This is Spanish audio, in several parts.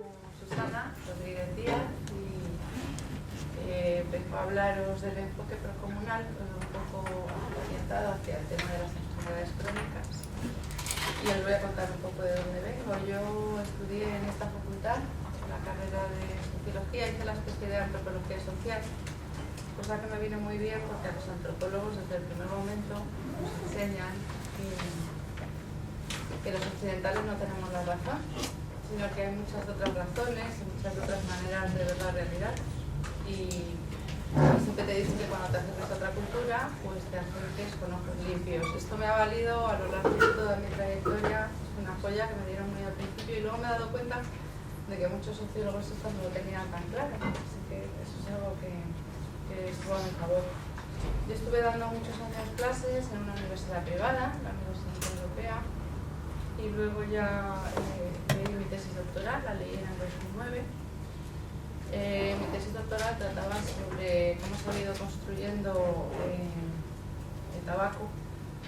llamo Susana Rodríguez Díaz y vengo a hablaros del enfoque procomunal, un poco orientado hacia el tema de las enfermedades crónicas. Y os voy a contar un poco de dónde vengo. Yo estudié en esta facultad la carrera de Sociología, hice la especialidad de Antropología Social, cosa que me vino muy bien porque a los antropólogos desde el primer momento nos enseñan que los occidentales no tenemos la razón, sino que hay muchas otras razones y muchas otras maneras de ver la realidad. Y siempre te dicen que cuando te acercas a otra cultura, pues te acerques con ojos limpios. Esto me ha valido a lo largo de toda mi trayectoria, es una joya que me dieron muy al principio y luego me he dado cuenta de que muchos sociólogos esto no lo tenían tan claro, así que eso es algo que estuvo a mi favor. Yo estuve dando muchos años clases en una universidad privada, la Universidad Europea, y luego ya leí mi tesis doctoral, la leí en el 2009. Mi tesis doctoral trataba sobre cómo se ha ido construyendo el tabaco,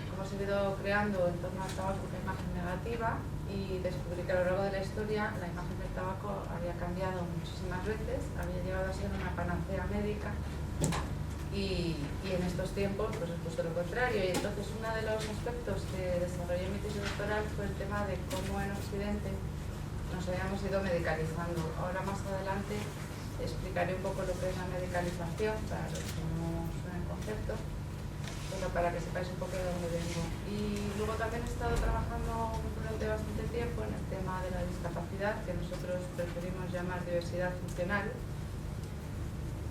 cómo se ha ido creando en torno al tabaco una imagen negativa, y descubrí que a lo largo de la historia la imagen del tabaco había cambiado muchísimas veces, había llegado a ser una panacea médica y en estos tiempos pues es justo lo contrario. Y entonces uno de los aspectos que desarrollé en mi tesis doctoral fue el tema de cómo en Occidente nos habíamos ido medicalizando. Ahora más adelante explicaré un poco lo que es la medicalización para los que no suenen conceptos, pero para que sepáis un poco de dónde vengo. Y luego también he estado trabajando durante bastante tiempo en el tema de la discapacidad, que nosotros preferimos llamar diversidad funcional,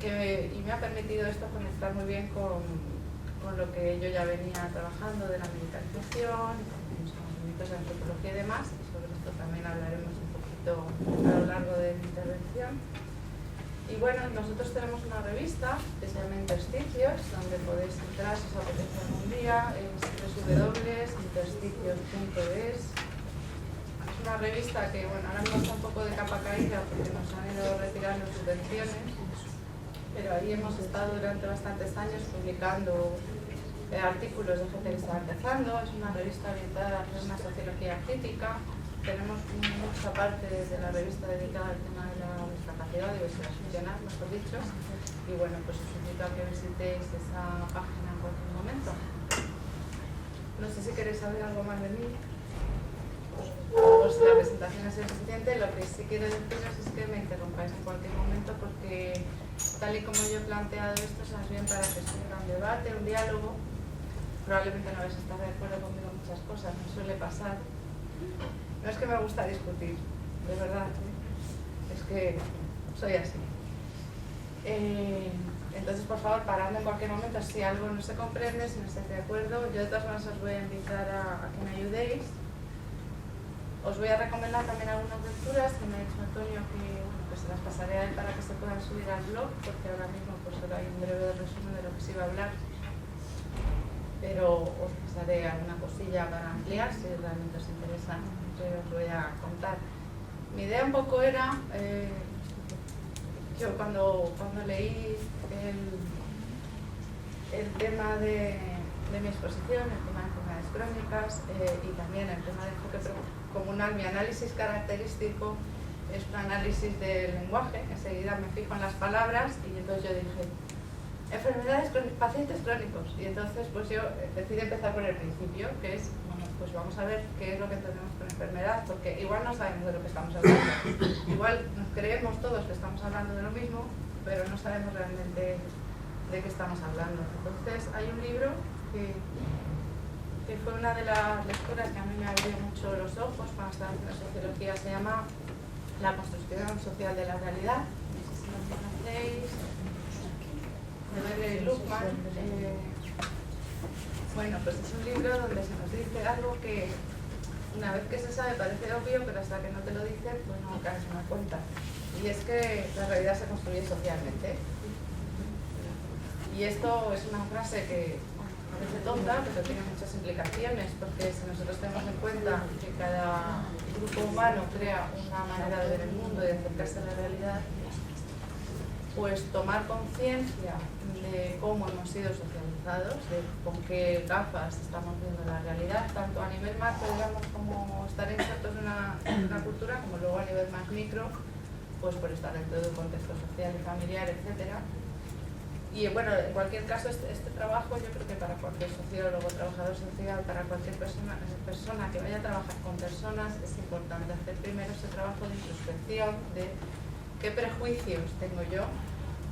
y me ha permitido esto conectar muy bien con lo que yo ya venía trabajando de la medicalización, con los conocimientos de antropología y demás, y sobre esto también hablaremos un poquito a lo largo de mi intervención. Y bueno, nosotros tenemos una revista que se llama Intersticios, donde podéis entrar si os apetece algún día, es www.intersticios.es. Es una revista que, bueno, ahora mismo está un poco de capa caída porque nos han ido retirando subvenciones, pero ahí hemos estado durante bastantes años publicando artículos de gente que está empezando. Es una revista orientada a hacer una sociología crítica. Tenemos mucha parte de la revista dedicada al tema de la discapacidad, diversidad funcional, mejor dicho. Y bueno, pues os invito a que visitéis esa página en cualquier momento. No sé si queréis saber algo más de mí. Pues la presentación es suficiente. Lo que sí quiero deciros es que me interrumpáis en cualquier momento porque tal y como yo he planteado esto es más bien para que surja un debate, un diálogo. Probablemente no vais a estar de acuerdo conmigo en muchas cosas, me suele pasar. No es que me gusta discutir, de verdad, es que soy así. Entonces, por favor, paradme en cualquier momento si algo no se comprende, si no estáis de acuerdo. Yo de todas maneras os voy a invitar a que me ayudéis. Os voy a recomendar también algunas lecturas que me ha dicho Antonio que bueno, pues se las pasaré a él para que se puedan subir al blog, porque ahora mismo pues solo hay un breve resumen de lo que se iba a hablar, pero os pasaré alguna cosilla para ampliar si realmente os interesa, que os voy a contar. Mi idea un poco era, yo cuando leí el tema de mi exposición, el tema de enfermedades crónicas y también el tema del enfoque comunal, mi análisis característico es un análisis del lenguaje. Enseguida me fijo en las palabras y entonces yo dije enfermedades crónicas, pacientes crónicos, y entonces pues yo decidí empezar por el principio, que es, bueno, pues vamos a ver qué es lo que entendemos por enfermedad, porque igual no sabemos de lo que estamos hablando, igual nos creemos todos que estamos hablando de lo mismo, pero no sabemos realmente de qué estamos hablando. Entonces hay un libro que fue una de las lecturas que a mí me abrió mucho los ojos cuando estaba en la sociología, se llama La construcción social de la realidad, no sé si lo conocéis, de Berger y Luckmann. Bueno, pues es un libro donde se nos dice algo que una vez que se sabe parece obvio, pero hasta que no te lo dicen pues no caes en la cuenta, y es que la realidad se construye socialmente. Y esto es una frase que parece tonta, pero tiene muchas implicaciones, porque si nosotros tenemos en cuenta que cada grupo humano crea una manera de ver el mundo y de acercarse a la realidad, pues tomar conciencia de cómo hemos sido socializados, de con qué gafas estamos viendo la realidad, tanto a nivel macro, digamos, como estar insertos en una cultura, como luego a nivel más micro, pues por estar dentro de un contexto social y familiar, etc. Y bueno, en cualquier caso, este trabajo yo creo que para cualquier sociólogo, trabajador social, para cualquier persona que vaya a trabajar con personas, es importante hacer primero ese trabajo de introspección de qué prejuicios tengo yo,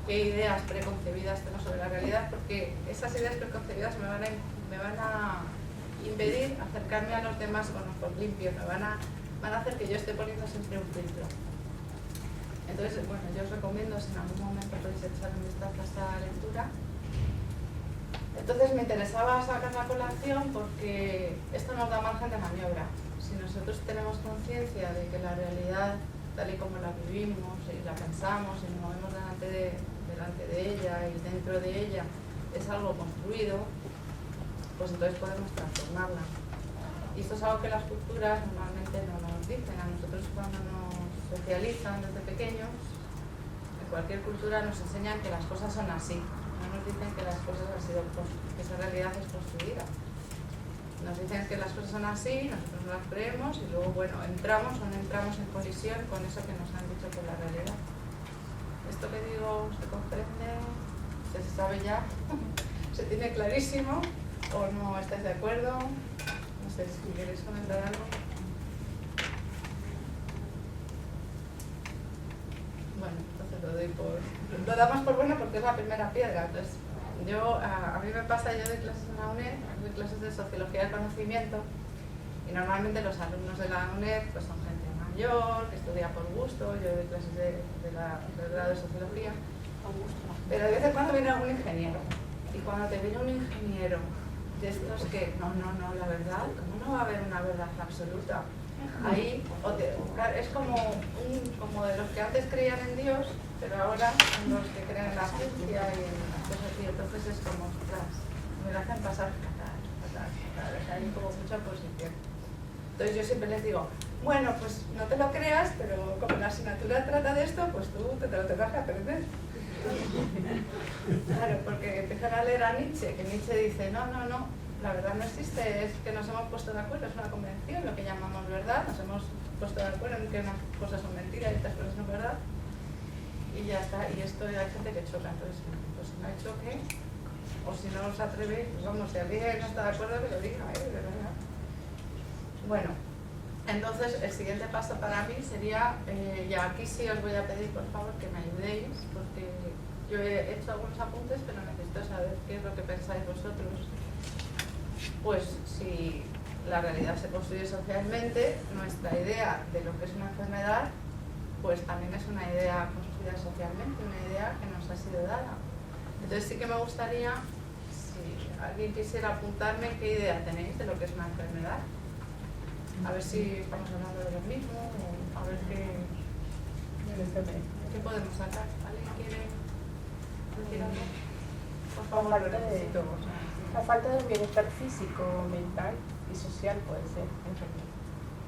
qué ideas preconcebidas tengo sobre la realidad, porque esas ideas preconcebidas me van a impedir acercarme a los demás con ojos limpios, van a hacer que yo esté poniendo siempre un filtro. Entonces, bueno, yo os recomiendo, si en algún momento podéis echar un vistazo a esta lectura. Entonces me interesaba sacar la colación porque esto nos da margen de maniobra. Si nosotros tenemos conciencia de que la realidad, tal y como la vivimos y la pensamos y nos movemos delante de ella y dentro de ella, es algo construido, pues entonces podemos transformarla. Y esto es algo que las culturas normalmente no nos dicen. A nosotros cuando nos socializan desde pequeños, en cualquier cultura nos enseñan que las cosas son así. No nos dicen que las cosas han sido, que esa realidad es construida. Nos dicen que las cosas son así, nosotros no las creemos y luego, bueno, entramos o no entramos en colisión con eso que nos han dicho que es la realidad. ¿Esto que digo se comprende? ¿Se sabe ya? ¿Se tiene clarísimo? ¿O no estáis de acuerdo? No sé, si queréis comentar algo. Bueno, entonces lo damos por bueno porque es la primera piedra. Entonces, a mí me pasa, yo doy clases en la UNED, doy clases de Sociología del Conocimiento, y normalmente los alumnos de la UNED pues son gente mayor, que estudia por gusto. Yo doy clases del grado de Sociología, pero de vez en cuando viene algún ingeniero, y cuando te viene un ingeniero de estos que, no, la verdad, ¿cómo no va a haber una verdad absoluta? Ahí es como de los que antes creían en Dios, pero ahora son los que creen en la ciencia y en las cosas así. Entonces es como, ostras, me lo hacen pasar fatal. Hay como mucha oposición. Entonces yo siempre les digo, bueno, pues no te lo creas, pero como la asignatura trata de esto, pues tú te lo tendrás que aprender. Claro, porque empiezan a leer a Nietzsche, que Nietzsche dice, no, la verdad no existe, es que nos hemos puesto de acuerdo, es una convención, lo que llamamos verdad, nos hemos puesto de acuerdo en que unas cosas son mentiras y otras cosas son verdad, y ya está. Y esto hay gente que choca, entonces, pues si no hay choque, o si no os atrevéis, pues vamos, si alguien no está de acuerdo, que lo diga, de verdad. Bueno, entonces el siguiente paso para mí sería, ya aquí sí os voy a pedir por favor que me ayudéis, porque yo he hecho algunos apuntes, pero necesito saber qué es lo que pensáis vosotros. Pues si la realidad se construye socialmente, nuestra idea de lo que es una enfermedad, pues también es una idea construida socialmente, una idea que nos ha sido dada. Entonces sí que me gustaría, si alguien quisiera apuntarme, qué idea tenéis de lo que es una enfermedad. A ver si estamos hablando de lo mismo, o a ver qué podemos sacar. ¿Alguien quiere decir algo? Por favor, lo necesito. La falta de bienestar físico, mental y social puede ser.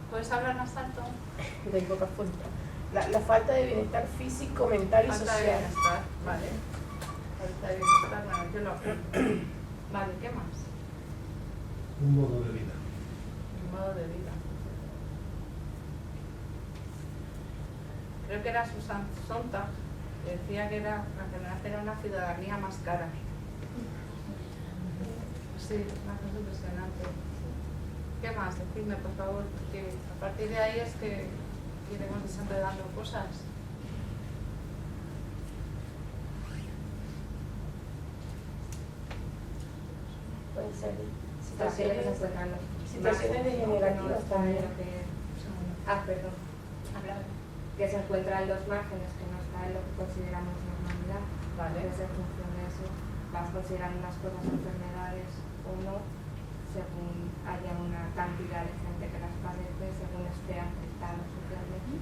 ¿Puedes hablar más alto? De poca fuerza. La falta de bienestar físico, mental y social. Falta de bienestar, vale. Falta de bienestar, bueno, yo lo apunto. Vale, ¿qué más? Un modo de vida. Un modo de vida. Creo que era Susan Sontag, que decía que la enfermedad era una ciudadanía más cara. Sí, una cosa impresionante. ¿Qué más? Decidme, por favor, porque a partir de ahí es que iremos desenredando cosas. Pueden ser situaciones degenerativas también. Perdón. Que se encuentra en los márgenes, que no está en lo que consideramos normalidad. Vale. Entonces, en función de eso, vas considerando unas cosas enfermedades o no, según haya una cantidad de gente que las padece, según esté afectado socialmente.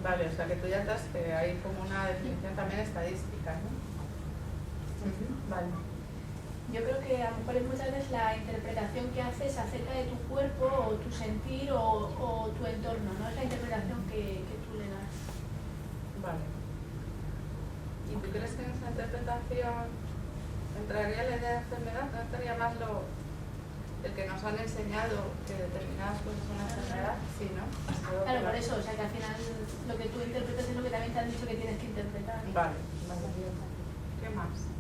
Vale, o sea que tú ya estás, que hay como una definición también estadística, ¿no? Vale. Yo creo que a lo mejor es muchas veces la interpretación que haces acerca de tu cuerpo o tu sentir o tu entorno, no es la interpretación que tú le das. Vale. ¿Y tú crees que en esa interpretación entraría la idea de enfermedad? ¿No entraría más el que nos han enseñado que determinadas cosas son una enfermedad, sí, ¿no? Claro, por eso, o sea que al final lo que tú interpretas es lo que también te han dicho que tienes que interpretar. Vale, ¿qué más?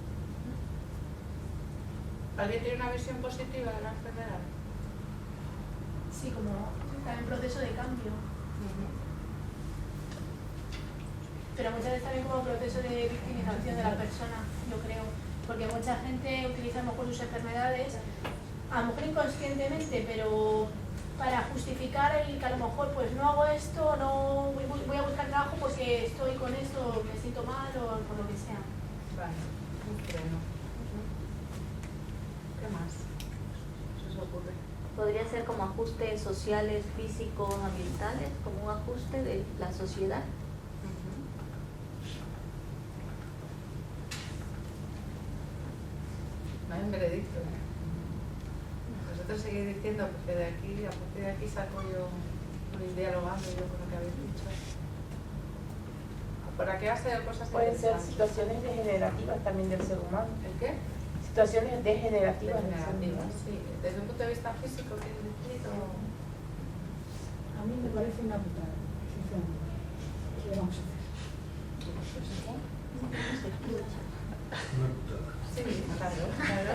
¿Alguien tiene una visión positiva de la enfermedad? Sí, como está en proceso de cambio. Pero muchas veces también como proceso de victimización de la persona, yo creo. Porque mucha gente utiliza a lo mejor sus enfermedades, a lo mejor inconscientemente, pero para justificar el que a lo mejor pues no hago esto, no voy a buscar trabajo porque estoy con esto, me siento mal o por lo que sea. Vale, un freno. ¿Qué más? ¿Qué se os ocurre? Podría ser como ajustes sociales, físicos, ambientales, como un ajuste de la sociedad. No hay un veredicto. Vosotros seguís diciendo, porque de aquí, a partir de aquí saco yo, voy dialogando yo con lo que habéis dicho. ¿Por aquí ha sido cosas Pueden ser interesantes? situaciones degenerativas también del ser humano. ¿El qué? Situaciones degenerativas del ser Degenerativas, humano. sí. Desde un punto de vista físico, ¿quieres decir? A mí me parece una putada, sinceramente. ¿Qué vamos a hacer? Una putada. Sí, claro, claro.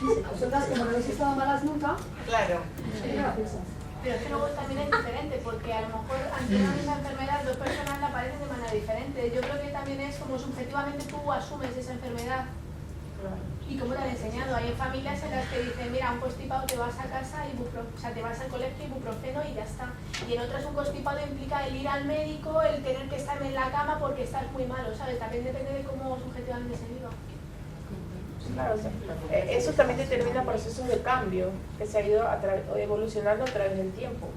Vosotras, como no habéis estado malas nunca, Claro. graciosas. Pero es que luego también es diferente, porque a lo mejor ante una misma enfermedad dos personas la padecen de manera diferente. Yo creo que también es como subjetivamente tú asumes esa enfermedad y cómo te han enseñado. Hay familias en las que dicen, mira, un constipado te vas a casa, te vas al colegio, ibuprofeno y ya está. Y en otras un constipado implica el ir al médico, el tener que estar en la cama porque estás muy malo, ¿sabes? También depende de cómo subjetivamente se viva. Claro, o sea, eso también determina procesos de cambio que se ha ido evolucionando a través del tiempo.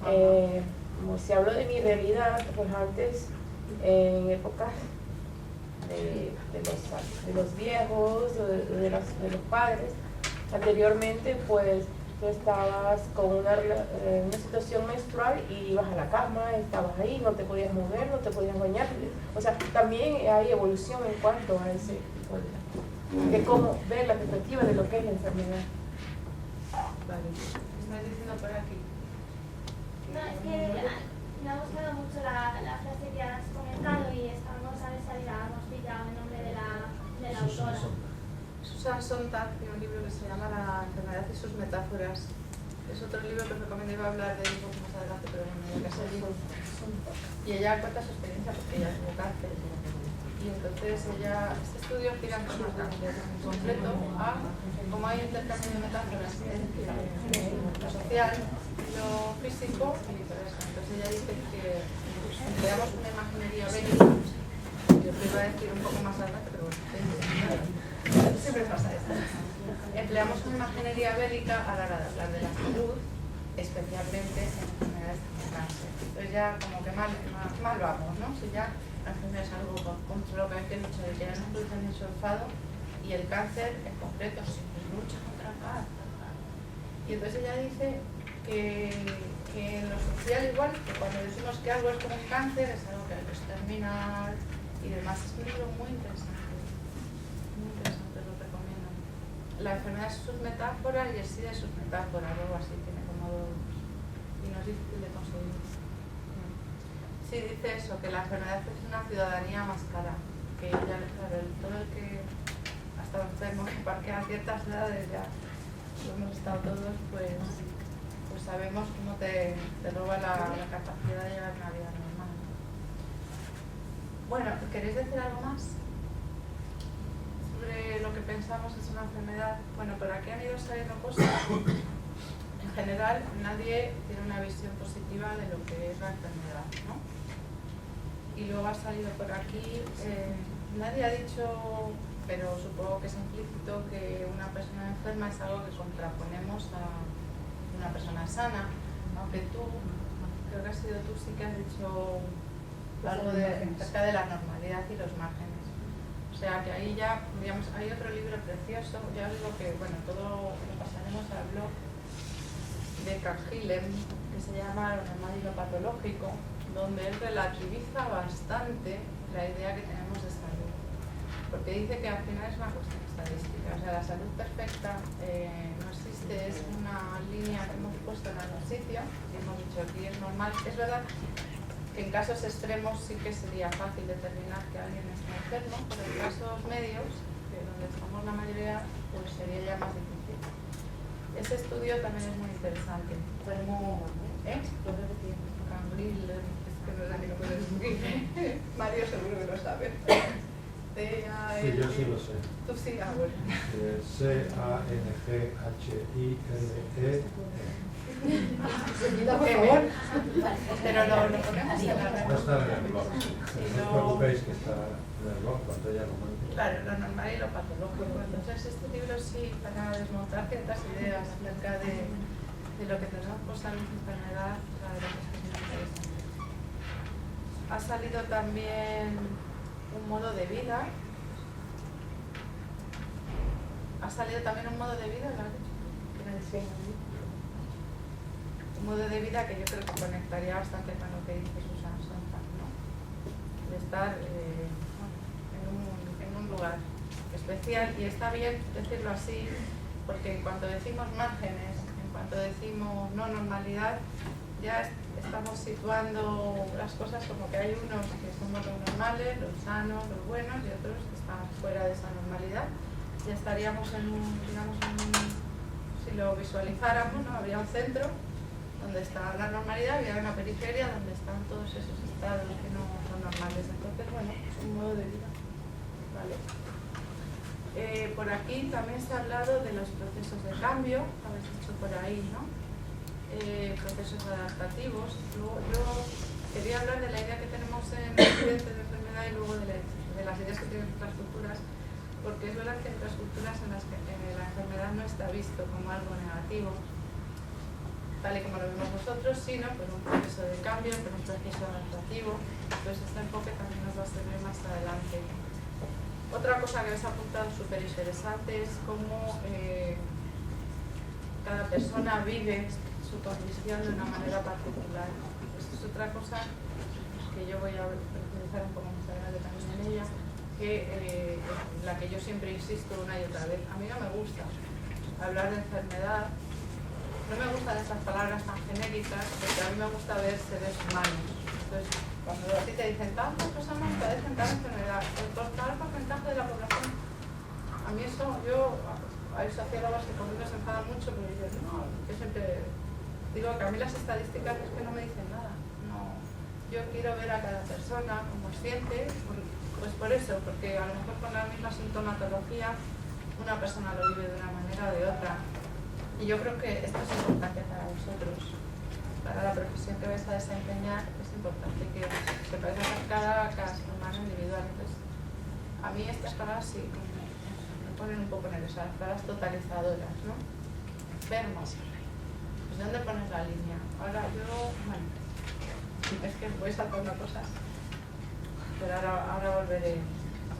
Como si hablo de mi realidad, pues antes, en épocas de los viejos, de los padres, anteriormente pues tú estabas con una situación menstrual y ibas a la cama, estabas ahí, no te podías mover, no te podías bañar. O sea, también hay evolución en cuanto a ese tipo de cómo ver la perspectiva de lo que es la enfermedad. Vale. ¿Qué estás diciendo por aquí? No, es que me ha gustado mucho la frase que has comentado y estamos a ver si habíamos pillado el nombre de la autora. Susan Sontag tiene un libro que se llama La enfermedad y sus metáforas. Es otro libro que os recomiendo, iba a hablar de él un poco más adelante, pero bueno, ya que se dijo. Y ella cuenta su experiencia porque ella tuvo cáncer. Y entonces este estudio gira en torno en concreto a cómo hay intercambio de metáforas entre lo social, lo físico y viceversa. Entonces ella dice que empleamos una imaginería bélica, yo os lo iba a decir un poco más adelante, pero bueno, siempre pasa esto. Empleamos una imaginería bélica a la hora de hablar de la salud, especialmente en enfermedades como cáncer. Entonces ya como que mal vamos, ¿no? Si ya la enfermedad es algo contra lo que he dicho, de que ya no producen ni su enfado, y el cáncer en concreto siempre lucha contra el cáncer. Y entonces ella dice que en lo social igual, que cuando decimos que algo es como un cáncer, es algo que hay que exterminar y demás. Es un libro muy interesante, lo recomiendo. La enfermedad es sus metáforas y el sí de sus metáforas, algo así, tiene como dos, y no es difícil de conseguir. Sí, dice eso, que la enfermedad es una ciudadanía más cara, que ya, claro, todo el que ha estado enfermo, que parquea a ciertas edades, ya lo hemos estado todos, pues sabemos cómo te roba la capacidad de llevar una vida normal. Bueno, ¿queréis decir algo más sobre lo que pensamos es una enfermedad? Bueno, por aquí han ido saliendo cosas. En general, nadie tiene una visión positiva de lo que es la enfermedad, ¿no? Y luego ha salido por aquí, nadie ha dicho, pero supongo que es implícito, que una persona enferma es algo que contraponemos a una persona sana, aunque tú, creo que has sido tú, sí que has dicho algo acerca de la normalidad y los márgenes. O sea que ahí ya, digamos, hay otro libro precioso, ya os digo que, bueno, todo lo pasaremos al blog de Cargilen, que se llama Lo normal y lo patológico, donde él relativiza bastante la idea que tenemos de salud. porque dice que al final es una cuestión estadística. O sea, la salud perfecta no existe, es una línea que hemos puesto en algún sitio y hemos dicho aquí es normal. Es verdad que en casos extremos sí que sería fácil determinar que alguien está enfermo, pero en casos medios, que donde estamos la mayoría, pues sería ya más difícil. Ese estudio también es muy interesante. Cambril, es que no sé ni cómo puedo escribir. Mario seguro que lo sabe. Sí, yo sí lo sé. Tú sí, bueno. C-A-N-G-H-I-L-E. Seguida, por favor. Pero lo ponemos en la red. No está en el blog. No os preocupéis que está en el blog cuando ya lo mande. Claro, lo normal y lo patológico. Entonces este libro sí, para desmontar ciertas ideas acerca de lo que tenemos por salud y enfermedad, la verdad es que es muy interesante. Ha salido también un modo de vida. Ha salido también un modo de vida, ¿no? Un modo de vida que yo creo que conectaría bastante con lo que dice Susan Sontag, ¿no? De estar en un lugar especial, y está bien decirlo así, porque en cuanto decimos márgenes, en cuanto decimos no normalidad, ya estamos situando las cosas como que hay unos que somos los normales, los sanos, los buenos, y otros que están fuera de esa normalidad. Ya estaríamos en un, digamos, si lo visualizáramos, ¿no? Habría un centro donde está la normalidad, habría una periferia donde están todos esos estados que no son normales. Entonces, bueno, es un modo de vida, ¿vale? Por aquí también se ha hablado de los procesos de cambio, habéis dicho por ahí, ¿no? Procesos adaptativos. Luego yo quería hablar de la idea que tenemos en accidentes de enfermedad y luego de las ideas que tienen otras culturas, porque es verdad que hay otras culturas en las que la enfermedad no está visto como algo negativo, tal y como lo vemos nosotros, sino por un proceso de cambio, por un proceso adaptativo. Entonces este enfoque también nos va a servir más adelante. Otra cosa que habéis apuntado súper interesante es cómo cada persona vive su condición de una manera particular. Esto es otra cosa que yo voy a utilizar un poco más adelante también en ella, que la que yo siempre insisto una y otra vez. A mí no me gusta hablar de enfermedad, no me gustan estas palabras tan genéricas, porque a mí me gusta ver seres humanos. Entonces, cuando a ti te dicen tantas personas padecen tal enfermedad, tal porcentaje de la población, a mí eso, hay sociólogos que conmigo se enfadan mucho, pero yo digo, no, yo siempre digo que a mí las estadísticas es que no me dicen nada. No, yo quiero ver a cada persona como siente, pues por eso, porque a lo mejor con la misma sintomatología una persona lo vive de una manera o de otra. Y yo creo que esto es importante para vosotros, para la profesión que vais a desempeñar. Es importante que sepáis hacer cada ser humano individual. Entonces, a mí estas palabras sí me ponen un poco nerviosa, las palabras totalizadoras, ¿no? Enfermos. Pues ¿dónde pones la línea? Ahora yo, bueno, es que voy saltando cosas, pero ahora volveré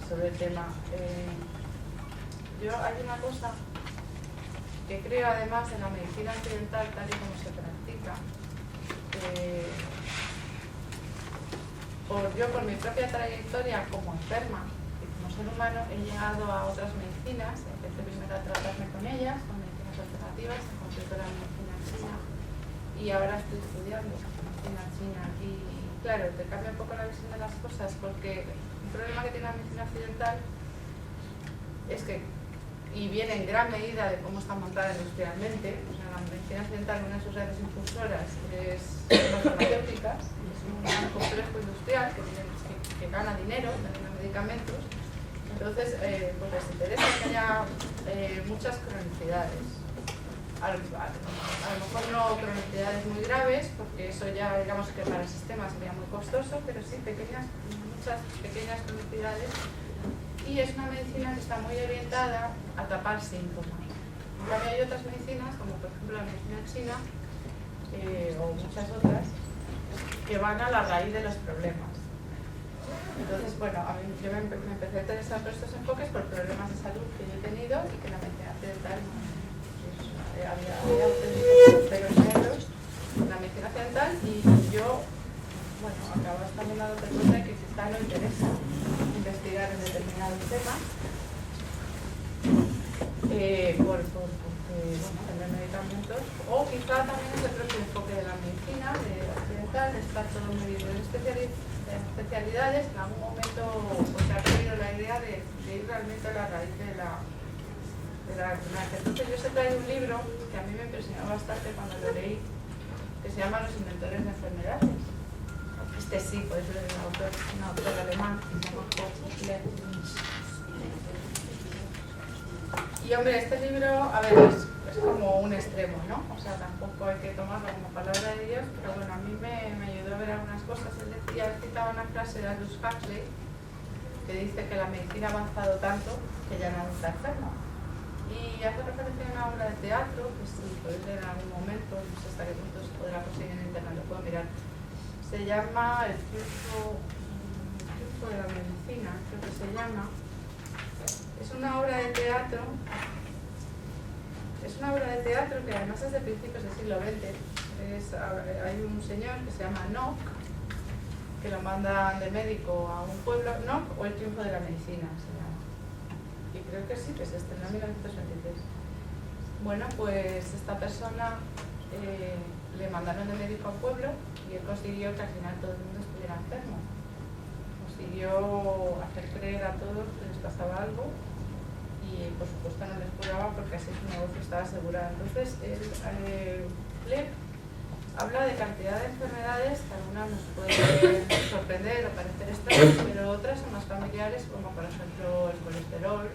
sobre el tema. Hay una cosa que creo, además, en la medicina occidental, tal y como se practica. Yo por mi propia trayectoria como enferma y como ser humano he llegado a otras medicinas. Empecé primero a tratarme con ellas, con medicinas alternativas, en concreto la medicina china, y ahora estoy estudiando medicina china. Y claro, te cambia un poco la visión de las cosas, porque un problema que tiene la medicina occidental es que, y viene en gran medida de cómo está montada industrialmente, o sea, la medicina occidental, una de sus grandes impulsoras es las farmacéuticas, es un gran complejo industrial que gana dinero vendiendo medicamentos. Entonces, pues les interesa que haya muchas cronicidades. A lo mejor no cronicidades muy graves, porque eso ya, digamos que para el sistema sería muy costoso, pero sí muchas pequeñas cronicidades. Y es una medicina que está muy orientada a tapar síntomas. En cambio hay otras medicinas, como por ejemplo la medicina china, o muchas otras, que van a la raíz de los problemas. Entonces, bueno, yo me empecé a interesar por estos enfoques por problemas de salud que yo he tenido y que la medicina occidental había auténticos negros en la medicina occidental, y yo, bueno, acabo también dando cuenta de que quizá no interesa investigar investigar en determinados temas, tener medicamentos, o quizá también es el propio enfoque de la medicina, de occidental, de estar todo medido en especialidades. En algún momento se ha tenido la idea de ir realmente a la raíz de la enfermedad. Entonces yo os he traído un libro que a mí me impresionó bastante cuando lo leí, que se llama Los inventores de enfermedades. Este sí, puede ser un autor alemán que se llama Koch-Schler. Y hombre, este libro, a ver, es como un extremo, ¿no? O sea, tampoco hay que tomarlo como palabra de Dios, pero bueno, a mí me ayudó a ver algunas cosas. Él decía, citaba una frase de Aldous Huxley que dice que la medicina ha avanzado tanto que ya nadie está enfermo. Y hace referencia a una obra de teatro, que si podéis leer en algún momento, no sé hasta qué punto se podrá conseguir en internet, lo puedo mirar. Se llama El triunfo de la medicina, creo que se llama. Es una obra de teatro. Es una obra de teatro que además es de principios del siglo XX. Hay un señor que se llama Nock, que lo mandan de médico a un pueblo, Nock o El triunfo de la medicina se llama. Y creo que sí, que se estrenó en 1923. Bueno, pues esta persona le mandaron de médico a un pueblo y él consiguió que al final todo el mundo estuviera enfermo. Consiguió hacer creer a todos que les pasaba algo y por supuesto no les curaba porque así su negocio estaba asegurado. Entonces, Lev habla de cantidad de enfermedades que algunas nos pueden sorprender o parecer extrañas, pero otras son más familiares, como por ejemplo el colesterol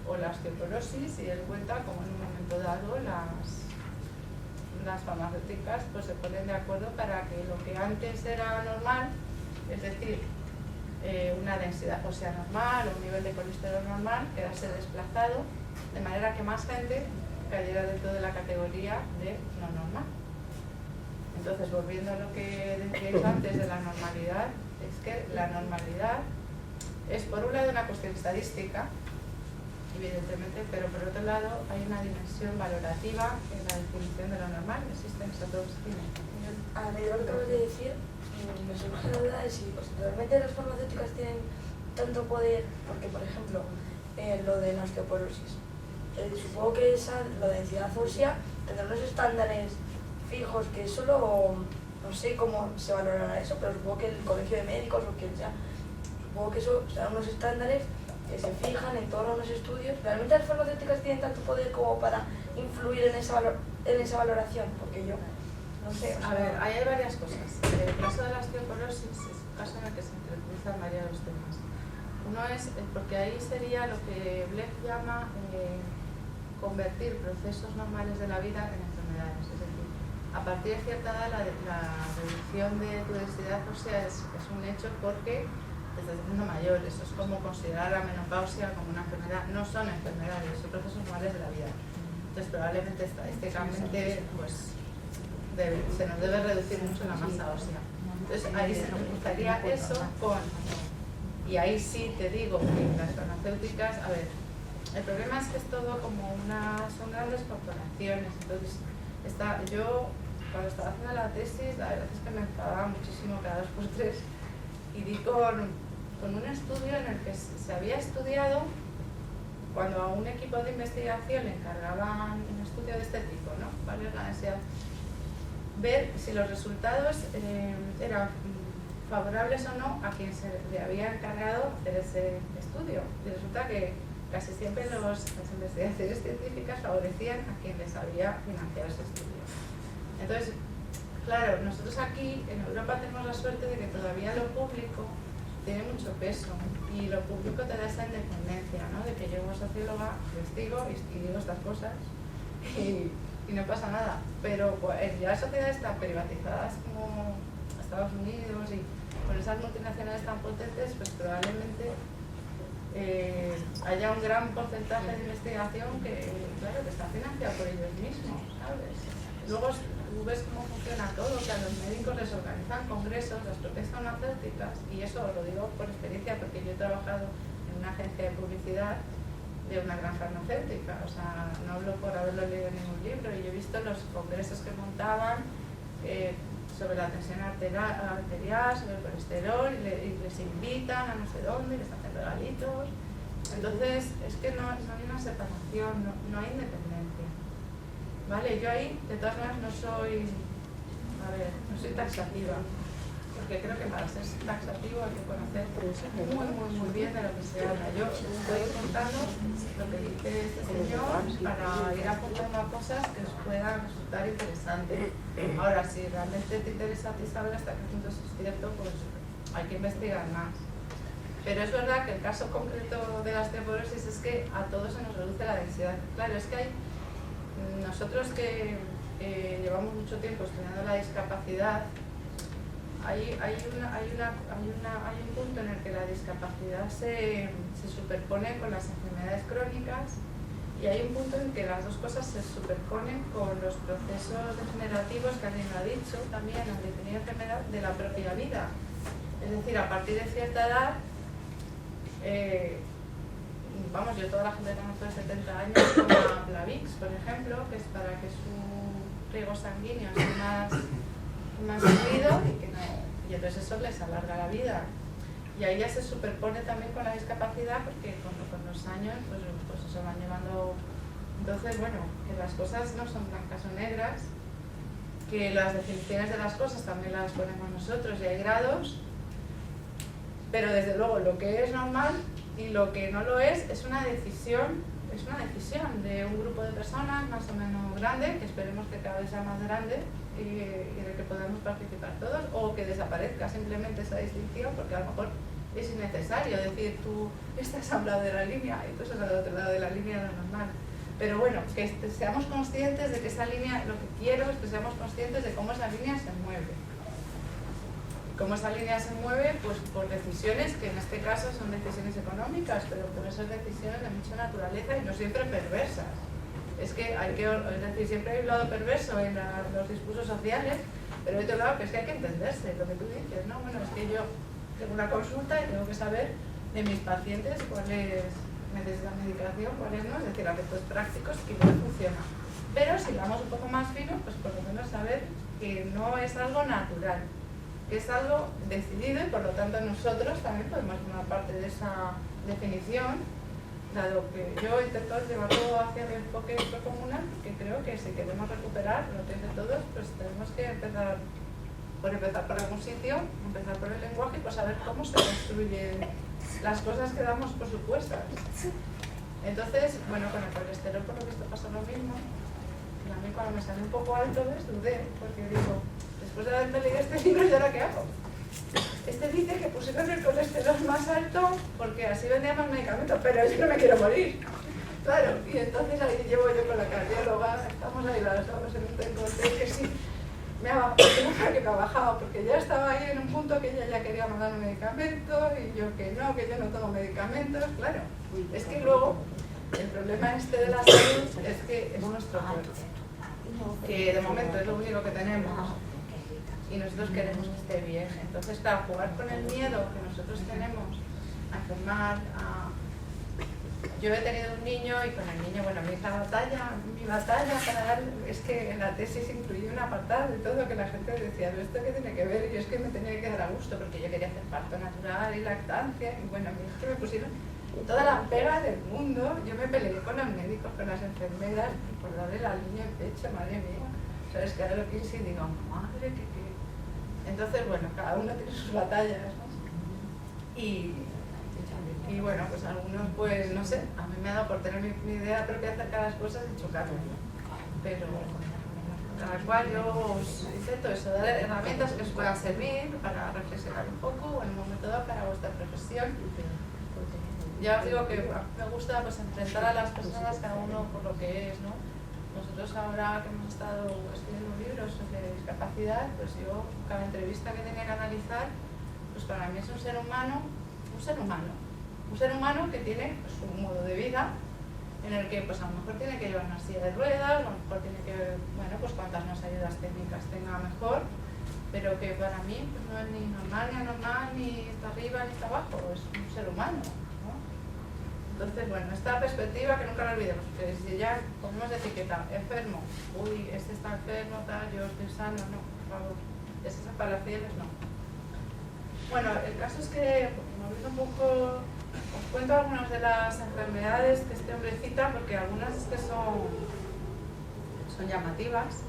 o la osteoporosis, y él cuenta como en un momento dado las farmacéuticas pues se ponen de acuerdo para que lo que antes era normal, es decir, una densidad ósea normal o un nivel de colesterol normal, quedase desplazado, de manera que más gente cayera dentro de la categoría de no normal. Entonces, volviendo a lo que decíais antes de la normalidad, es que la normalidad es por un lado una cuestión estadística, evidentemente, pero por otro lado hay una dimensión valorativa en la definición de lo normal. Existen esas dos dimensiones. A raíz de lo que acabas de decir, me surge la duda de si realmente las farmacéuticas tienen tanto poder, porque por ejemplo, lo de la osteoporosis, supongo que la densidad ósea tendrá unos estándares fijos que solo, no sé cómo se valorará eso, pero supongo que el colegio de médicos o quien sea, supongo que eso serán unos estándares que se fijan en todos los estudios. ¿Realmente las farmacéuticas tienen tanto poder como para influir en esa valoración? Porque yo no sé. A ver, ahí hay varias cosas. El caso de la osteoporosis es un caso en el que se entrecruzan varios temas. Uno es, porque ahí sería lo que Blech llama convertir procesos normales de la vida en enfermedades. Es decir, a partir de cierta edad la reducción de tu densidad ósea es un hecho porque desde siendo mayor, eso es como considerar la menopausia como una enfermedad. No son enfermedades, son procesos normales de la vida. Entonces probablemente estadísticamente pues, se nos debe reducir mucho la masa ósea. Entonces ahí se nos gustaría eso con... Y ahí sí te digo que las farmacéuticas, a ver, el problema es que es todo como son grandes corporaciones. Entonces yo cuando estaba haciendo la tesis, la verdad es que me enfadaba muchísimo cada 2 por 3 y di con un estudio en el que se había estudiado, cuando a un equipo de investigación le encargaban un estudio de este tipo, ¿no? ¿Vale? La densidad, ver si los resultados eran favorables o no a quien se le había encargado hacer ese estudio. Y resulta que casi siempre las investigaciones científicas favorecían a quien les había financiado ese estudio. Entonces, claro, nosotros aquí en Europa tenemos la suerte de que todavía lo público tiene mucho peso y lo público te da esa independencia, ¿no? De que yo como socióloga investigo y digo estas cosas y no pasa nada. Pero pues, ya sociedades tan privatizadas como Estados Unidos y con esas multinacionales tan potentes, pues probablemente haya un gran porcentaje de investigación que, claro, que está financiado por ellos mismos, ¿sabes? Luego tú ves cómo funciona todo, que a los médicos les organizan congresos, las propias farmacéuticas, y eso lo digo por experiencia porque yo he trabajado en una agencia de publicidad de una gran farmacéutica, o sea, no hablo por haberlo leído en ningún libro, y yo he visto los congresos que montaban, sobre la tensión arterial, sobre el colesterol, y les invitan a no sé dónde, les hacen regalitos. Entonces, es que no hay una separación, no hay independencia. ¿Vale? Yo ahí, de todas maneras, no soy taxativa, porque creo que para ser taxativo hay que conocer muy bien de lo que se habla. Yo estoy contando lo que dice este señor para ir apuntando a cosas que os puedan resultar interesantes. Ahora, si realmente te interesa a ti saber hasta qué punto eso es cierto, pues hay que investigar más. Pero es verdad que el caso concreto de la osteoporosis es que a todos se nos reduce la densidad. Claro, es que nosotros que llevamos mucho tiempo estudiando la discapacidad, hay un punto en el que la discapacidad se superpone con las enfermedades crónicas, y hay un punto en que las dos cosas se superponen con los procesos degenerativos que alguien lo ha dicho también al definir enfermedad de la propia vida. Es decir, a partir de cierta edad, yo toda la gente que conozco de 70 años toma Plavix, por ejemplo, que es para que su riego sanguíneo sea más fluido y entonces eso les alarga la vida. Y ahí ya se superpone también con la discapacidad, porque con los años pues se van llevando. Entonces, bueno, que las cosas no son blancas o negras, que las definiciones de las cosas también las ponemos nosotros y hay grados, pero desde luego lo que es normal y lo que no lo es una decisión de un grupo de personas más o menos grande, que esperemos que cada vez sea más grande y en el que podamos participar todos, o que desaparezca simplemente esa distinción, porque a lo mejor es innecesario decir tú estás a un lado de la línea y tú estás al otro lado de la línea, lo normal. Pero bueno, que seamos conscientes de que esa línea, lo que quiero es que seamos conscientes de cómo esa línea se mueve. Cómo esa línea se mueve, pues por decisiones que en este caso son decisiones económicas, pero por esas decisiones de mucha naturaleza y no siempre perversas. Es decir, siempre hay un lado perverso en los discursos sociales, pero hay otro lado que es que hay que entenderse, lo que tú dices, ¿no? Bueno, es que yo tengo una consulta y tengo que saber de mis pacientes cuáles necesitan medicación, cuáles no, es decir, efectos prácticos y no funciona. Pero si vamos un poco más fino, pues por lo menos saber que no es algo natural, que es algo decidido y por lo tanto nosotros también podemos formar parte de esa definición, dado que yo intento llevarlo hacia el enfoque comunal, porque creo que si queremos recuperar lo que es de todos, pues tenemos que empezar por algún sitio, empezar por el lenguaje y pues saber cómo se construyen las cosas que damos por supuestas. Entonces, bueno, con el colesterol por lo visto pasa lo mismo. Y a mí cuando me sale un poco alto dudé, porque digo, después de haberme leído este libro, ¿y ahora qué hago? Este dice que pusieron el colesterol más alto porque así vendían más medicamentos, pero yo no me quiero morir. Claro, y entonces ahí llevo yo con la cardióloga, estamos ahí las dos en un encontré que sí, me ha bajado, porque ya estaba ahí en un punto que ella ya quería mandarme medicamentos y yo que yo no tomo medicamentos, claro. Es que luego el problema este de la salud es que es nuestro cuerpo, que de momento es lo único que tenemos. Y nosotros queremos que esté bien. Entonces, claro, jugar con el miedo que nosotros tenemos a enfermar, Yo he tenido un niño y con el niño, bueno, mi batalla para dar, es que en la tesis incluí un apartado de todo que la gente decía, ¿esto qué tiene que ver? Y yo es que me tenía que quedar a gusto porque yo quería hacer parto natural y lactancia. Y bueno, a mí es que me pusieron toda la pega del mundo. Yo me peleé con los médicos, con las enfermeras, por darle la línea en pecho, madre mía. ¿Sabes? Que ahora lo pienso y digo, madre, que... Entonces, bueno, cada uno tiene sus batallas, ¿no? Y bueno, pues algunos, pues no sé, a mí me ha dado por tener mi idea propia acerca de las cosas y chocarme, ¿no? Pero cada cual yo os intento eso, dar herramientas que os puedan servir para reflexionar un poco o en un momento dado para vuestra profesión. Ya os digo que me gusta pues enfrentar a las personas cada uno por lo que es, ¿no? Nosotros ahora que hemos estado escribiendo libros sobre discapacidad, pues yo cada entrevista que tenía que analizar, pues para mí es un ser humano que tiene pues, un modo de vida en el que pues a lo mejor tiene que llevar una silla de ruedas, a lo mejor tiene que, bueno, pues cuantas más ayudas técnicas tenga mejor, pero que para mí pues, no es ni normal ni anormal, ni está arriba ni está abajo, es un ser humano, ¿no? Entonces, bueno, esta perspectiva que nunca la olvidemos, que si ya ponemos etiqueta, enfermo, uy, este está enfermo, tal, yo estoy sano, no, por favor. esas separaciones no. Bueno, el caso es que, moviendo un poco, os cuento algunas de las enfermedades que este hombre cita, porque algunas es que son llamativas.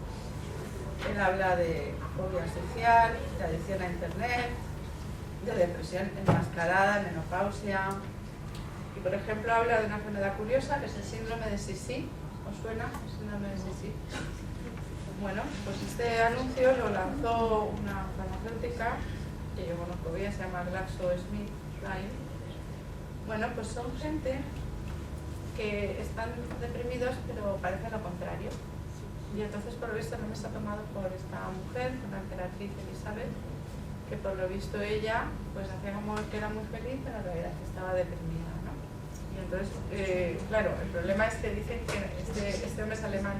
Él habla de fobia social, de adicción a internet, de depresión enmascarada, menopausia. Y por ejemplo habla de una enfermedad curiosa que es el síndrome de Sissi. ¿Os suena el síndrome de Sissi? Bueno, pues este anuncio lo lanzó una farmacéutica que yo conozco bien, se llama GlaxoSmithKline. Bueno, pues son gente que están deprimidos pero parece lo contrario. Y entonces por lo visto no me está tomado por esta mujer, con la emperatriz Elizabeth, que por lo visto ella pues hacía como que era muy feliz, pero en realidad que estaba deprimida, ¿no? Y entonces, claro, el problema es que dicen que este hombre es alemán,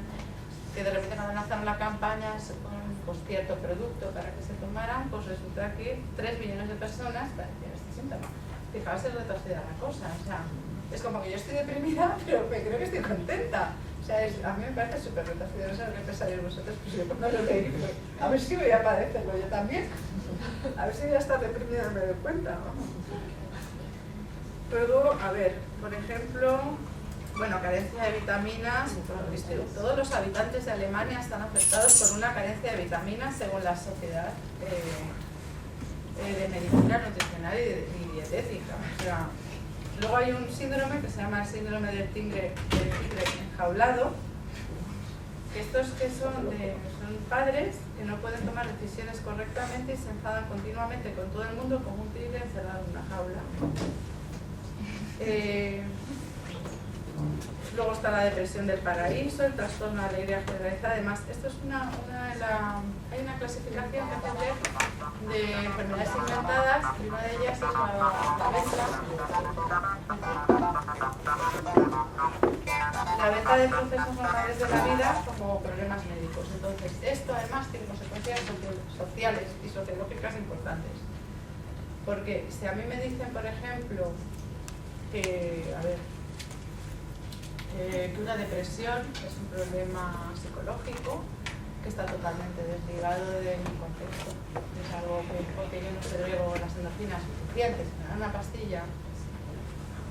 que de repente cuando lanzaron la campaña con pues, cierto producto para que se tomaran, pues resulta que 3 millones de personas padecían este síntoma. Fijaos el retorcida la cosa, o sea, es como que yo estoy deprimida, pero me creo que estoy contenta. O sea, a mí me parece súper retorcido, no sé lo que pensáis vosotros, pues yo cuando lo leí, pues, a ver si voy a padecerlo yo también. A ver si voy a estar deprimida y me doy cuenta, vamos. Luego, a ver, por ejemplo, bueno, carencia de vitaminas. Todos los habitantes de Alemania están afectados por una carencia de vitaminas según la Sociedad de Medicina Nutricional y Dietética. O sea, luego hay un síndrome que se llama el síndrome del tigre enjaulado, que estos que son padres que no pueden tomar decisiones correctamente y se enfadan continuamente con todo el mundo como un tigre encerrado en una jaula. Luego está la depresión del paraíso, el trastorno de alegría generalizada. Además, esto es hay una clasificación que hace de enfermedades inventadas y una de ellas es la venta de procesos normales de la vida como problemas médicos. Entonces, esto además tiene consecuencias sociales y sociológicas importantes. Porque si a mí me dicen, por ejemplo, que una depresión es un problema psicológico que está totalmente desligado de mi contexto. Es algo que porque yo no segrego las endorfinas suficientes, me dan una pastilla.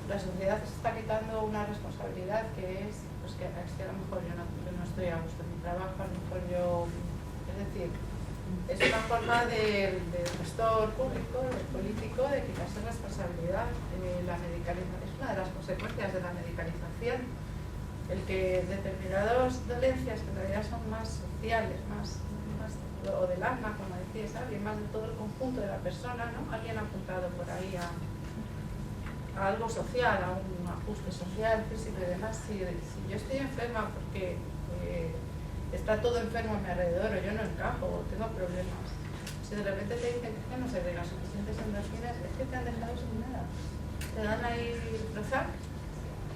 La sociedad se está quitando una responsabilidad que es pues que a lo mejor yo no estoy a gusto en mi trabajo, a lo mejor es decir, es una forma del gestor público, del político, de quitarse responsabilidad. La medicalización es una de las consecuencias de la medicalización, el que determinadas dolencias que en realidad son más sociales, más o del alma, como decías, alguien más de todo el conjunto de la persona, ¿no? Alguien ha apuntado por ahí a algo social, a un ajuste social, físico y demás. Si yo estoy enferma porque está todo enfermo a mi alrededor o yo no encajo o tengo problemas, si de repente te dicen que no se agregan suficientes endorfinas, es que te han dejado sin nada. Te dan ahí Prozac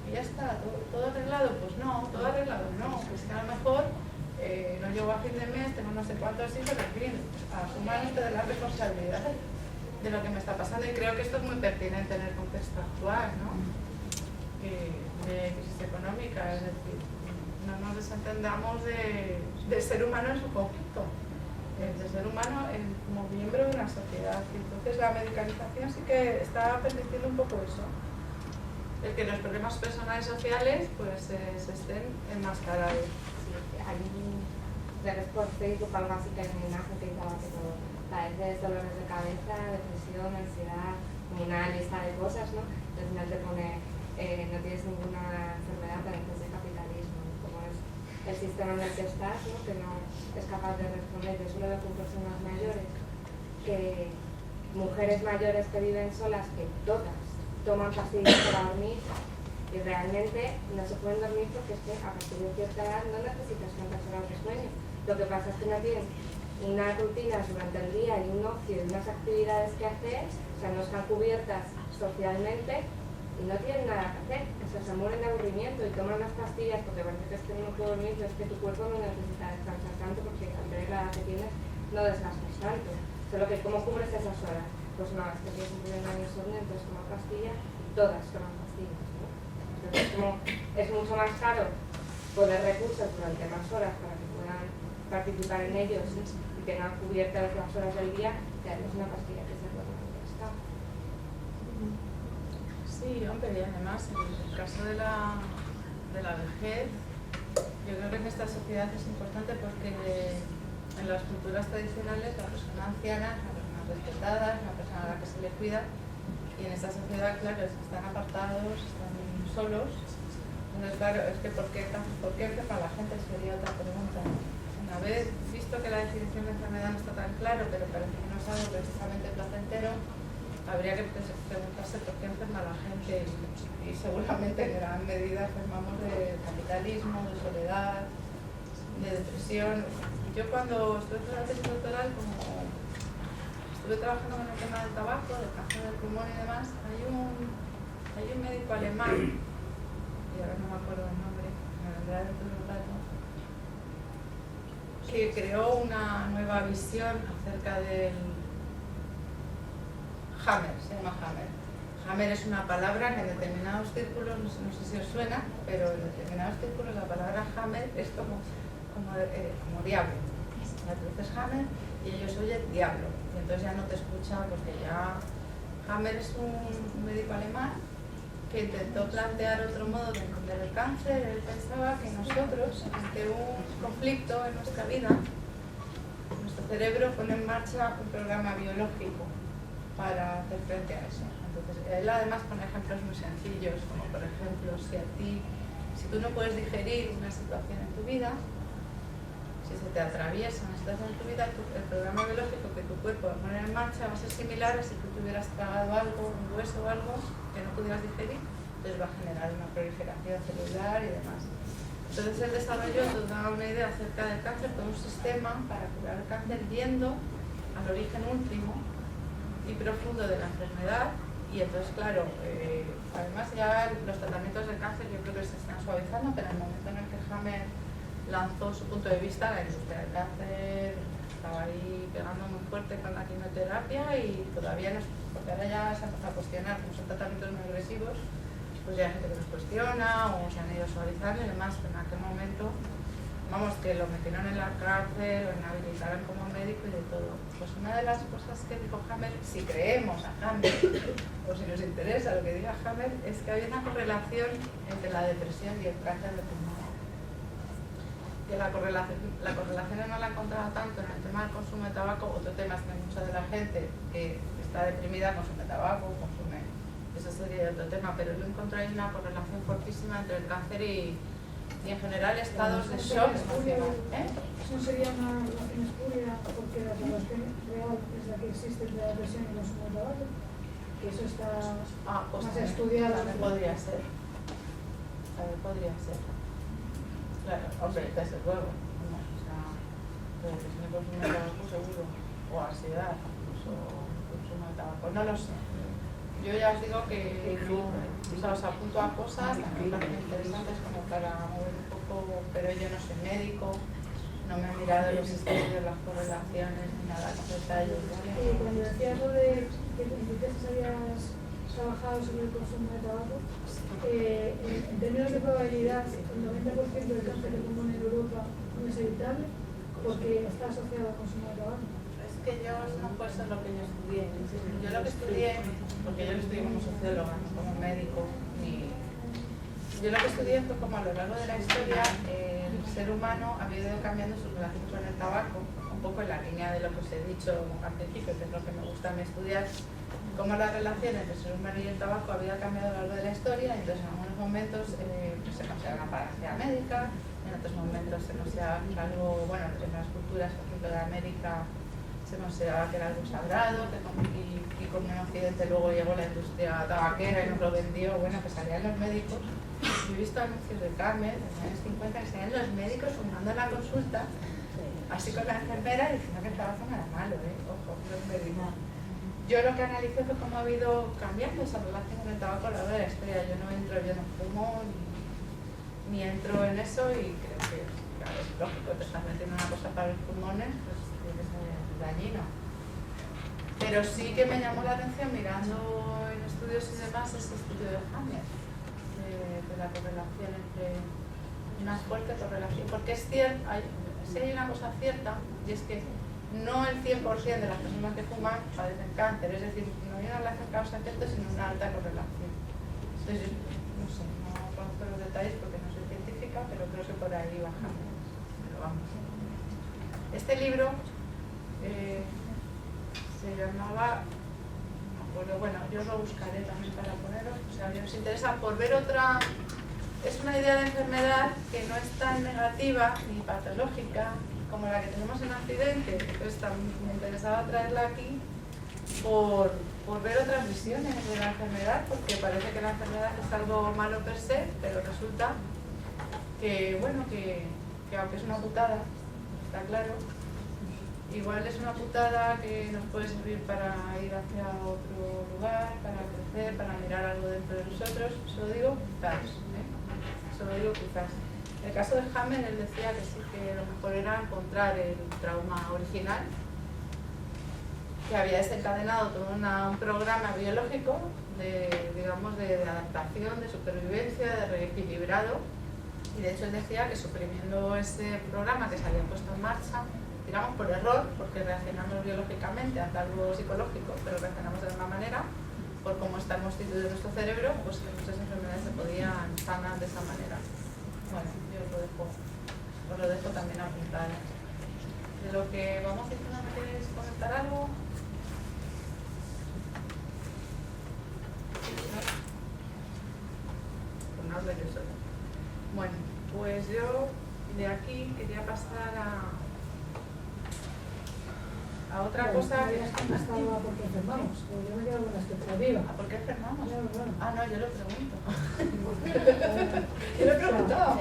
y ya está, todo arreglado. Pues no, todo arreglado no, pues que a lo mejor no llego a fin de mes, tengo no sé cuántos hijos, en fin, asuman ustedes la responsabilidad de lo que me está pasando, y creo que esto es muy pertinente en el contexto actual, ¿no? De crisis económica, es decir, no nos desentendamos del ser humano en su conjunto, del ser humano como miembro de una sociedad. Y entonces la medicalización sí que está permitiendo un poco eso, el que los problemas personales y sociales pues se estén enmascarados. Sí, hay redes por Facebook, algo así, que hay una imagen que dice que todo padeces dolores de cabeza, depresión, ansiedad, como una lista de cosas, ¿no? Y al final te pone, no tienes ninguna enfermedad, pero entonces el capitalismo, como es el sistema en el que estás, ¿no? Que no es capaz de responder. Yo solo veo con personas mayores, que mujeres mayores que viven solas, que todas toman pastillas para dormir y realmente no se pueden dormir porque es que a partir de cierta edad no necesitas tantas horas de sueño. Lo que pasa es que no tienen unas rutinas durante el día y un ocio y unas actividades que hacer, o sea, no están cubiertas socialmente y no tienen nada que hacer, o sea, se mueren de aburrimiento y toman las pastillas porque parece que es que no puedo dormir, pero es que tu cuerpo no necesita descansar tanto porque al tener la edad que tienes no descansas tanto. Solo que ¿cómo cubres esas horas? Pues no, es que tienes un problema de insomnio, entonces toman pastillas y todas toman pastillas, ¿no? Entonces es mucho más caro poner recursos durante más horas para que puedan participar en ellos y tengan cubiertas las horas del día, ya no es una pastilla que se puede gastar. Sí, hombre, y además en el caso de la vejez, yo creo que en esta sociedad es importante porque en las culturas tradicionales la persona anciana es una persona respetada, es una persona a la que se le cuida, y en esta sociedad, claro, están apartados, están solos. Entonces, claro, es que ¿por qué enferma la gente? Sería otra pregunta. Una vez visto que la definición de enfermedad no está tan claro, pero parece que no es algo precisamente placentero, habría que preguntarse por qué enferma la gente, y seguramente en gran medida enfermamos de capitalismo, de soledad, de depresión. Yo cuando estuve en la tesis doctoral, como estuve trabajando con el tema del tabaco, del cáncer del pulmón y demás, hay un médico alemán, y ahora no me acuerdo el nombre, me vendrá dentro de un rato, que creó una nueva visión acerca del Hammer, se llama Hammer. Hammer es una palabra que en determinados círculos, no sé si os suena, pero en determinados círculos la palabra Hammer es como diablo. La dices Hammer y ellos oyen diablo. Y entonces ya no te escucha porque ya... Hammer es un médico alemán que intentó plantear otro modo de entender el cáncer. Él pensaba que nosotros, ante un conflicto en nuestra vida, nuestro cerebro pone en marcha un programa biológico para hacer frente a eso. Entonces, él además pone ejemplos muy sencillos, como por ejemplo, si tú no puedes digerir una situación en tu vida, si se te atraviesa una situación en tu vida, el programa biológico que tu cuerpo va a poner en marcha va a ser similar a si tú te hubieras tragado algo, un hueso o algo que no pudieras digerir, entonces va a generar una proliferación celular y demás. Entonces él desarrolló toda una idea acerca del cáncer, todo un sistema para curar el cáncer yendo al origen último y profundo de la enfermedad. Y entonces, claro, además ya los tratamientos del cáncer yo creo que se están suavizando, pero en el momento en el que Hammer lanzó su punto de vista, la industria del cáncer estaba ahí pegando muy fuerte con la quimioterapia, y todavía no, porque ahora ya se ha empezado a cuestionar, como son tratamientos muy agresivos, pues ya hay gente que los cuestiona o se han ido suavizando y demás, pero en aquel momento, vamos, que lo metieron en la cárcel, lo inhabilitaron como médico y de todo. Pues una de las cosas que dijo Hammer, si creemos a Hammer, o si nos interesa lo que diga Hammer, es que había una correlación entre la depresión y el cáncer de pulmón. Que la correlación no la encontraba tanto en el tema del consumo de tabaco. Otro tema es que mucha de la gente que está deprimida consume tabaco, eso sería otro tema, pero yo encontré ahí una correlación fortísima entre el cáncer y en general estados de shock emocional. Eso sería una relación espuria, porque la relación real es la que existe entre la depresión y el consumo de tabaco, que eso está pues más estudiado. También podría ser. Claro, hombre, desde luego. O sea, depresión y consumo de tabaco seguro, o ansiedad, incluso consumo de tabaco, no lo sé. Yo ya os digo que no, o sea, os apunto a cosas que me parecen interesantes como para mover un poco, pero yo no soy médico, no me he mirado los estudios, las correlaciones, ni nada, los detalles. ¿Vale? Cuando decías lo de que en tu tesis habías trabajado sobre el consumo de tabaco, en términos de probabilidad, el 90% del cáncer de pulmón en Europa no es evitable porque está asociado al consumo de tabaco. Que yo no fue eso lo que yo estudié. Yo lo que estudié, porque yo lo estudié como socióloga, no como médico, yo lo que estudié fue como a lo largo de la historia el ser humano había ido cambiando su relación con el tabaco, un poco en la línea de lo que os he dicho al principio, que es lo que me gusta a mí estudiar, cómo la relación entre el ser humano y el tabaco había cambiado a lo largo de la historia. Y entonces en algunos momentos pues se considera una paracia médica, en otros momentos se considera algo, bueno, en las culturas, por ejemplo, de América, se consideraba que era algo sagrado, y con en Occidente luego llegó la industria tabaquera y nos lo vendió, bueno, que salían los médicos. Yo he visto anuncios de Carmen en los años 50 que salían los médicos fumando en la consulta, así con la enfermera, diciendo que el tabaco no era malo, ojo, los médicos. Yo lo que analicé fue cómo ha ido cambiando esa relación con el tabaco a lo largo de la historia. Yo no fumo, ni entro en eso, y creo que, claro, es lógico, te estás metiendo una cosa para los pulmones, pues tiene que ser dañino. Pero sí que me llamó la atención mirando en estudios y demás ese estudio de Hammer, de la correlación entre una fuerte correlación, porque es cierto, sí hay una cosa cierta, y es que no el 100% de las personas que fuman padecen cáncer, es decir, no hay una relación causa-efecto, sino una alta correlación. Entonces, no sé, no conozco los detalles porque no soy científica, pero creo que por ahí bajamos. Pero vamos. Este libro se llamaba, bueno, yo lo buscaré también para ponerlo, o sea, si os interesa por ver otra, es una idea de enfermedad que no es tan negativa ni patológica como la que tenemos en Accidente, entonces también me interesaba traerla aquí por ver otras visiones de la enfermedad, porque parece que la enfermedad es algo malo per se, pero resulta que, bueno, que aunque es una putada, está claro, igual es una putada que nos puede servir para ir hacia otro lugar, para crecer, para mirar algo dentro de nosotros. Eso lo digo quizás, eso lo digo quizás. En el caso de Hammer, él decía que sí, que lo mejor era encontrar el trauma original, que había desencadenado todo un programa biológico digamos, de adaptación, de supervivencia, de reequilibrado, y de hecho él decía que suprimiendo ese programa que se había puesto en marcha, digamos por error, porque reaccionamos biológicamente ante algo psicológico, pero reaccionamos de una manera, por cómo está constituido nuestro cerebro, pues que muchas enfermedades se podían sanar de esa manera. Bueno, yo os lo dejo también apuntado. De lo que vamos diciendo, ¿me queréis comentar algo? Pues no hablo yo solo. Bueno, pues yo de aquí quería pasar a otra cosa. Estaba porque enfermamos, porque yo me quedo con la expectativa. ¿Por qué enfermamos? Claro, claro. Ah, no, yo lo pregunto. Yo lo he preguntado.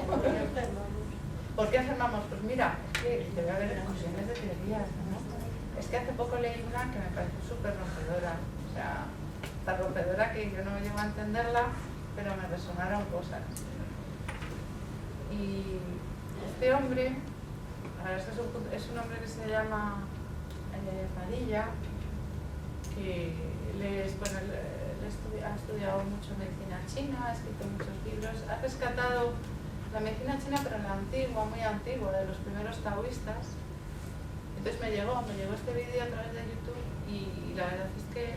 ¿Por qué enfermamos? Pues mira, es que debe haber discusiones de teorías, ¿no? Es que hace poco leí una que me pareció súper rompedora. O sea, tan rompedora que yo no llego a entenderla, pero me resonaron cosas. Y este hombre, es un hombre que se llama Padilla, que ha estudiado mucho medicina china, ha escrito muchos libros, ha rescatado la medicina china, pero la antigua, muy antigua, de los primeros taoístas. Entonces me llegó este vídeo a través de YouTube y la verdad es que,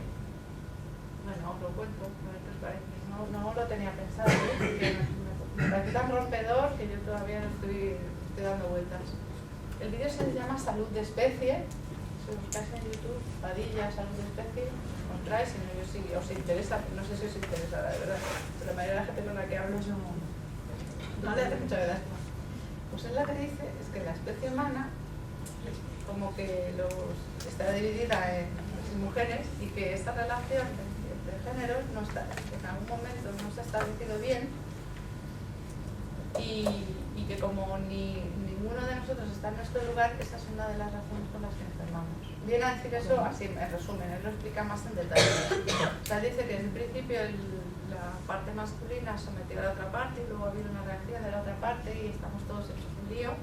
bueno, os lo cuento, a ver qué os parece. No lo tenía pensado, porque me parece tan rompedor que yo todavía no estoy dando vueltas. El vídeo se llama Salud de Especie. Si buscáis en YouTube, Padilla, Salud de Especie, encontráis, si no, si os interesa, no sé si os interesa, la verdad, pero la mayoría de la gente con la que hablo no le hace mucha gracia. Pues él lo que dice es que la especie humana como que está dividida en hombres y mujeres y que esta relación entre géneros no está, en algún momento no se ha establecido bien y que como ninguno de nosotros está en nuestro lugar, esa es una de las razones por las que enfermamos. Viene a decir eso así, en resumen, él lo explica más en detalle. O sea, dice que desde el principio la parte masculina sometió a la otra parte y luego ha habido una reacción de la otra parte y estamos todos hechos un lío.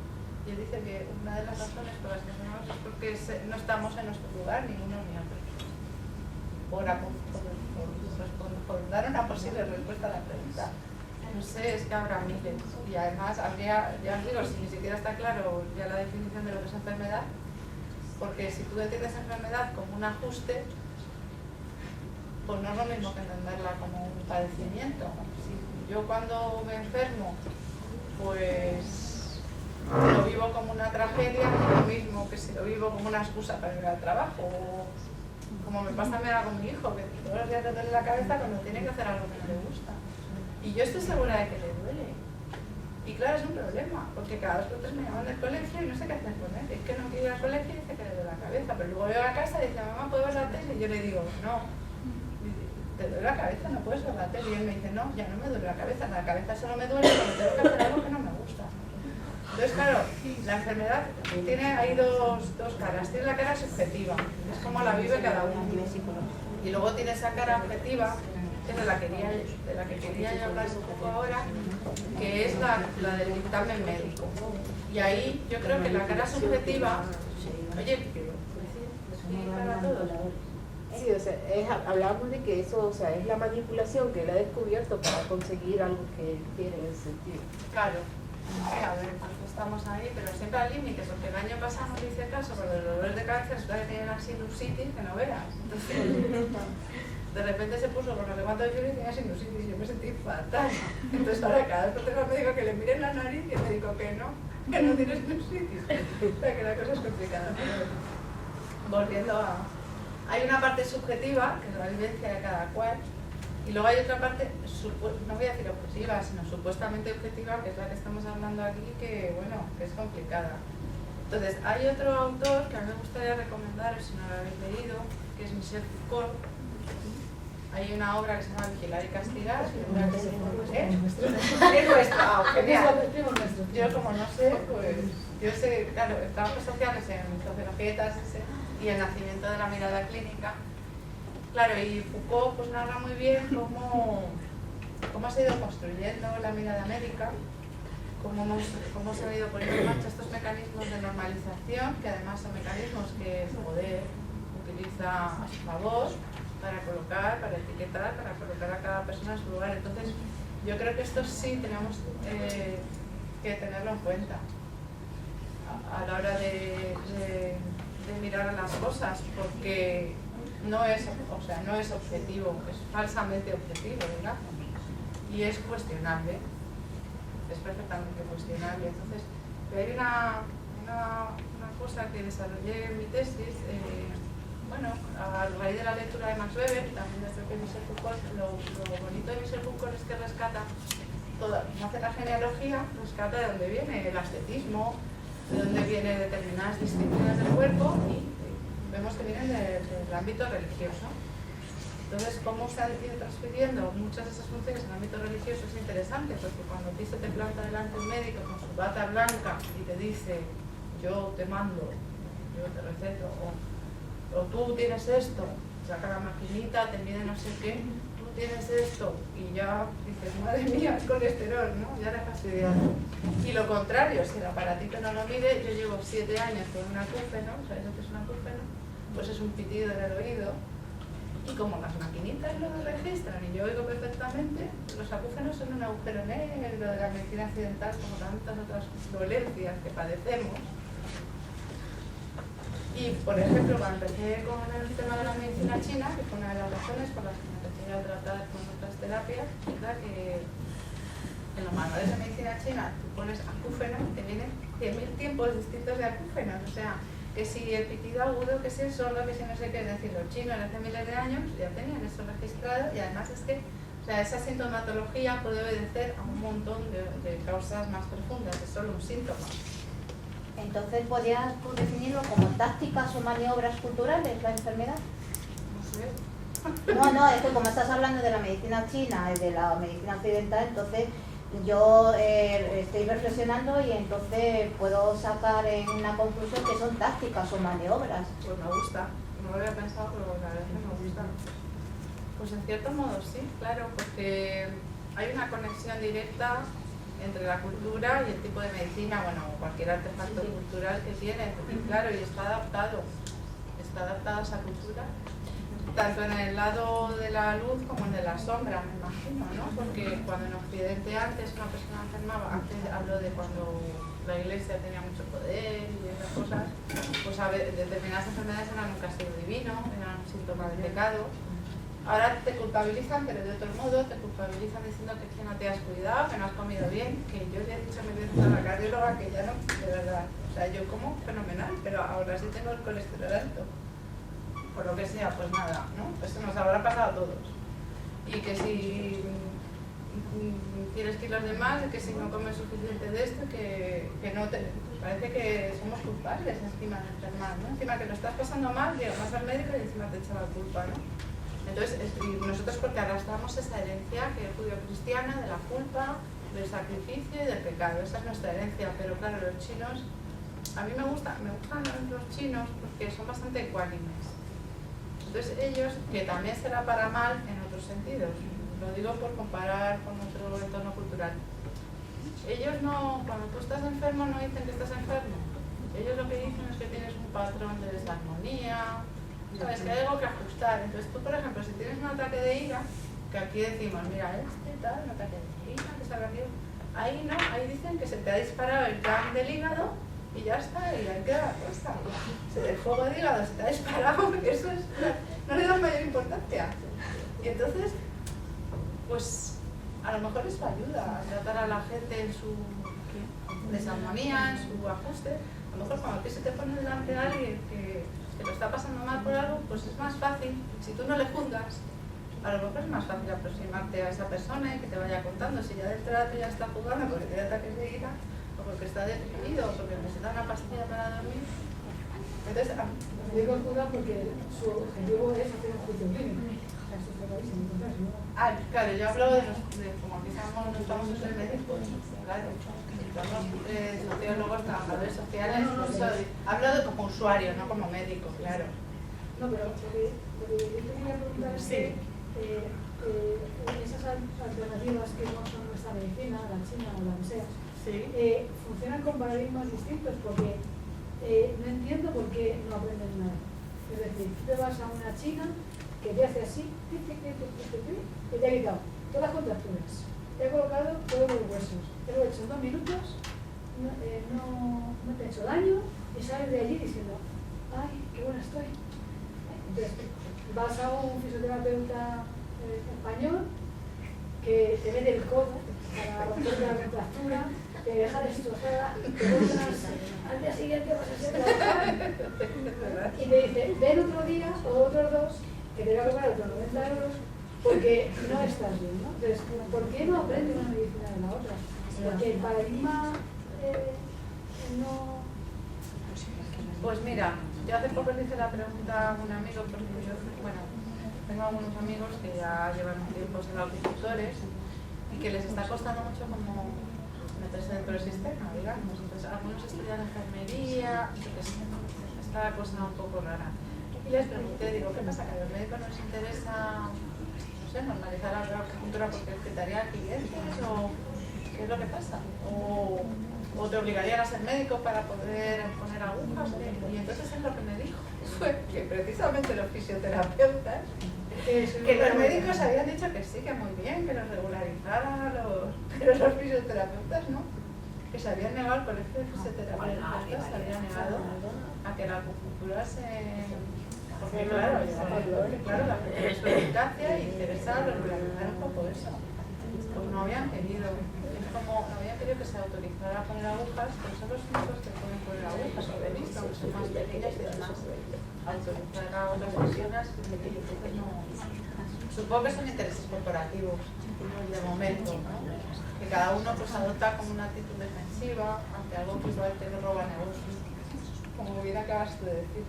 Y él dice que una de las razones por las que enfermamos es porque no estamos en nuestro lugar, ni uno ni otro. Por dar una posible respuesta a la pregunta. No sé, es que habrá miles. Y además habría, ya os digo, si ni siquiera está claro ya la definición de lo que es enfermedad, porque si tú entiendes enfermedad como un ajuste, pues no es lo mismo que entenderla como un padecimiento. Si yo cuando me enfermo, pues lo vivo como una tragedia, no es lo mismo que si lo vivo como una excusa para ir al trabajo, o como me pasa a con mi hijo, que todos los días le duele la cabeza cuando tiene que hacer algo que no le gusta. Y yo estoy segura de que le duele. Y claro, es un problema, porque cada 2 por 3 me llaman del colegio y no sé qué hacer con él. Es que no quiere ir al colegio y dice que le duele la cabeza, pero luego veo a casa y dice, mamá, ¿puedo ver la tele? Y yo le digo, no. ¿Te duele la cabeza? No puedes ver la tele. Y él me dice, no, ya no me duele la cabeza solo me duele cuando tengo que hacer algo que no me gusta. Entonces, claro, la enfermedad hay dos caras. Tiene la cara subjetiva, es como la vive cada uno. Y luego tiene esa cara objetiva, que es de la que quería yo hablar un poco ahora, que es la del dictamen médico. Y ahí yo creo que la cara subjetiva, oye, para todos. Sí, o sea, hablamos de que eso, o sea, es la manipulación que él ha descubierto para conseguir algo que quiere en ese sentido. Claro, a ver, pues estamos ahí. Marí, pero siempre al límite, porque el año pasado no le hice caso, porque los dolores de cabeza resulta que tienen la sinusitis, que no veas. Entonces, de repente se puso con no sé cuánto de fiebre y tenía sinusitis y yo me sentí fatal. Entonces ahora cada vez que tengo al médico que le miren la nariz y el médico que no tiene sinusitis. O sea que la cosa es complicada. Pero volviendo a... Hay una parte subjetiva, que es la vivencia de cada cual, y luego hay otra parte, no voy a decir objetiva, sino supuestamente objetiva, que es la que estamos hablando aquí, que bueno, que es complicada. Entonces, hay otro autor que a mí me gustaría recomendaros, si no lo habéis leído, que es Michel Foucault. Hay una obra que se llama Vigilar y Castigar, que es nuestra, genial. Yo como no sé, pues, yo sé, claro, trabajos sociales en sociología y tal, y el nacimiento de la mirada clínica. Claro, y Foucault pues narra muy bien cómo se ha ido construyendo la mirada médica, cómo se han ido poniendo en marcha estos mecanismos de normalización, que además son mecanismos que el poder utiliza a su favor para colocar, para etiquetar, para colocar a cada persona en su lugar. Entonces, yo creo que esto sí tenemos que tenerlo en cuenta a la hora de mirar a las cosas, porque no es objetivo, es falsamente objetivo, ¿verdad? Y es cuestionable, es perfectamente cuestionable. Entonces, hay una cosa que desarrollé en mi tesis, a raíz de la lectura de Max Weber, también desde que Michel Foucault, lo bonito de Michel Foucault es que rescata no hace la genealogía, rescata de dónde viene el ascetismo, de dónde vienen determinadas disciplinas del cuerpo, y vemos que vienen del ámbito religioso. Entonces, cómo se han ido transfiriendo muchas de esas funciones en el ámbito religioso es interesante, porque cuando a ti se te planta delante un médico con su bata blanca y te dice, yo te mando, yo te receto, o tú tienes esto, saca la maquinita, te mide no sé qué, tú tienes esto, y ya dices, madre mía, el colesterol, ¿no? Ya eres fastidiado. Y lo contrario, si el aparatito no lo mide, yo llevo 7 años con un acúfeno, ¿sabes lo que es un acúfeno? Pues es un pitido en el oído, y como las maquinitas lo registran y yo oigo perfectamente, los acúfenos son un agujero negro de la medicina occidental, como tantas otras dolencias que padecemos. Y, por ejemplo, cuando empecé con el tema de la medicina china, que fue una de las razones por las que me empecé a tratar con otras terapias, era que en los manuales de medicina china tú pones acúfeno y te vienen 100.000 tiempos distintos de acúfenos, o sea, que si el pitido agudo, que si el sordo, que si no sé qué, es decir, los chinos hace miles de años ya tenían eso registrado, y además es que esa sintomatología puede obedecer a un montón de causas más profundas, es solo un síntoma. Entonces, ¿podrías tú definirlo como tácticas o maniobras culturales, la enfermedad? No sé. No, es que como estás hablando de la medicina china y de la medicina occidental, entonces yo estoy reflexionando y entonces puedo sacar en una conclusión que son tácticas o maniobras. Pues me gusta, no lo había pensado, pero la verdad es que me gusta. Pues en cierto modo sí, claro, porque hay una conexión directa entre la cultura y el tipo de medicina, cualquier artefacto cultural que tiene, y claro, y está adaptado a esa cultura, tanto en el lado de la luz como en el de la sombra, me imagino, ¿no? Porque cuando en Occidente antes una persona enfermaba, antes hablo de cuando la Iglesia tenía mucho poder y esas cosas, pues determinadas enfermedades eran un castigo divino, eran un síntoma de pecado. Ahora te culpabilizan, pero de otro modo te culpabilizan diciendo que no te has cuidado, que no has comido bien, que yo ya he dicho mil veces a la cardióloga que ya no, de verdad, o sea, yo como fenomenal, pero ahora sí tengo el colesterol alto, por lo que sea, pues nada, ¿no? Eso nos habrá pasado a todos. Y que si tienes kilos de más, que si no comes suficiente de esto, que no te... Parece que somos culpables encima de enfermar, ¿no? Encima que lo estás pasando mal, llegas al médico y encima te echa la culpa, ¿no? Entonces, nosotros porque arrastramos esa herencia que es judío-cristiana de la culpa, del sacrificio y del pecado. Esa es nuestra herencia, pero claro, los chinos, a mí me gustan los chinos porque son bastante ecuánimes. Entonces ellos, que también será para mal en otros sentidos, lo digo por comparar con otro entorno cultural, ellos no, cuando tú estás enfermo no dicen que estás enfermo, ellos lo que dicen es que tienes un patrón de desarmonía, sabes que hay algo que ajustar. Entonces tú, por ejemplo, si tienes un ataque de ira, que aquí decimos, mira, tal, un ataque de ira, que salga arriba, ahí no, ahí dicen que se te ha disparado el cán del hígado y ya está, y ahí queda la cosa. El fuego del hígado se te ha disparado, porque eso es, no le das mayor importancia. Y entonces, pues a lo mejor eso ayuda a tratar a la gente en su desarmonía, en su ajuste. A lo mejor cuando a ti se te pone delante de alguien que lo está pasando mal por algo, pues es más fácil, si tú no le juzgas, a lo mejor es más fácil aproximarte a esa persona y que te vaya contando si ya de entrada tú ya está jugando porque tiene ataques de ira, o porque está deprimido, o porque necesita una pastilla para dormir. Entonces, digo juzgar porque su objetivo es hacer un juicio clínico. Claro, yo hablo de como aquí no estamos en el médico, claro. Estamos sociólogos, trabajadores sociales, hablo como usuario, no como médico, claro. No, pero lo que yo te quería preguntar es que esas alternativas que no son nuestra medicina, la china o la que sea, funcionan con paradigmas distintos porque no entiendo por qué no aprenden nada. Es decir, tú te vas a una china que te hace así, y te ha quitado todas las contracturas, te ha colocado todos los huesos, te lo he hecho en 2 minutos, no te he hecho daño y sales de allí diciendo, ay, qué buena estoy. Entonces, vas a un fisioterapeuta español que te mete el codo para romperte la contractura, te deja destrozada, te vuelvas al día siguiente vas a ser trabajar y te dice, ven otro día o otros 2 que te va a cobrar otros 90 euros porque no estás bien, ¿no? Entonces, ¿por qué no aprende una medicina de la otra? Porque el paradigma no... Pues mira, yo hace poco le hice la pregunta a un amigo, porque yo, bueno, tengo algunos amigos que ya llevan un tiempo siendo agricultores y que les está costando mucho como meterse dentro del sistema, digamos. Entonces, algunos estudian enfermería, está la cosa un poco rara. Y les pregunté, digo, ¿qué pasa? ¿Que a los médicos nos interesa, no sé, normalizar la acupuntura porque quitaría clientes? ¿O qué es lo que pasa? ¿O te obligarían a ser médico para poder poner agujas? Y entonces es lo que me dijo fue que precisamente los fisioterapeutas, que los médicos habían dicho que sí, que muy bien, que los regularizaran, pero los fisioterapeutas no, que se habían negado, el colegio de fisioterapeutas se había negado a que la acupuntura se... Porque claro, la gente es su eficacia y interesa regularizar un poco eso. Pues no habían querido. Como no había querido que se autorizara a poner agujas, pero son los únicos que pueden poner agujas, o he visto, que son más pequeñas y demás. Autorizar a otras personas, entonces no. Supongo que son intereses corporativos, de momento, ¿no? Que cada uno pues adopta como una actitud defensiva ante algo que igual te roba negocio, como bien acabas tú de decir.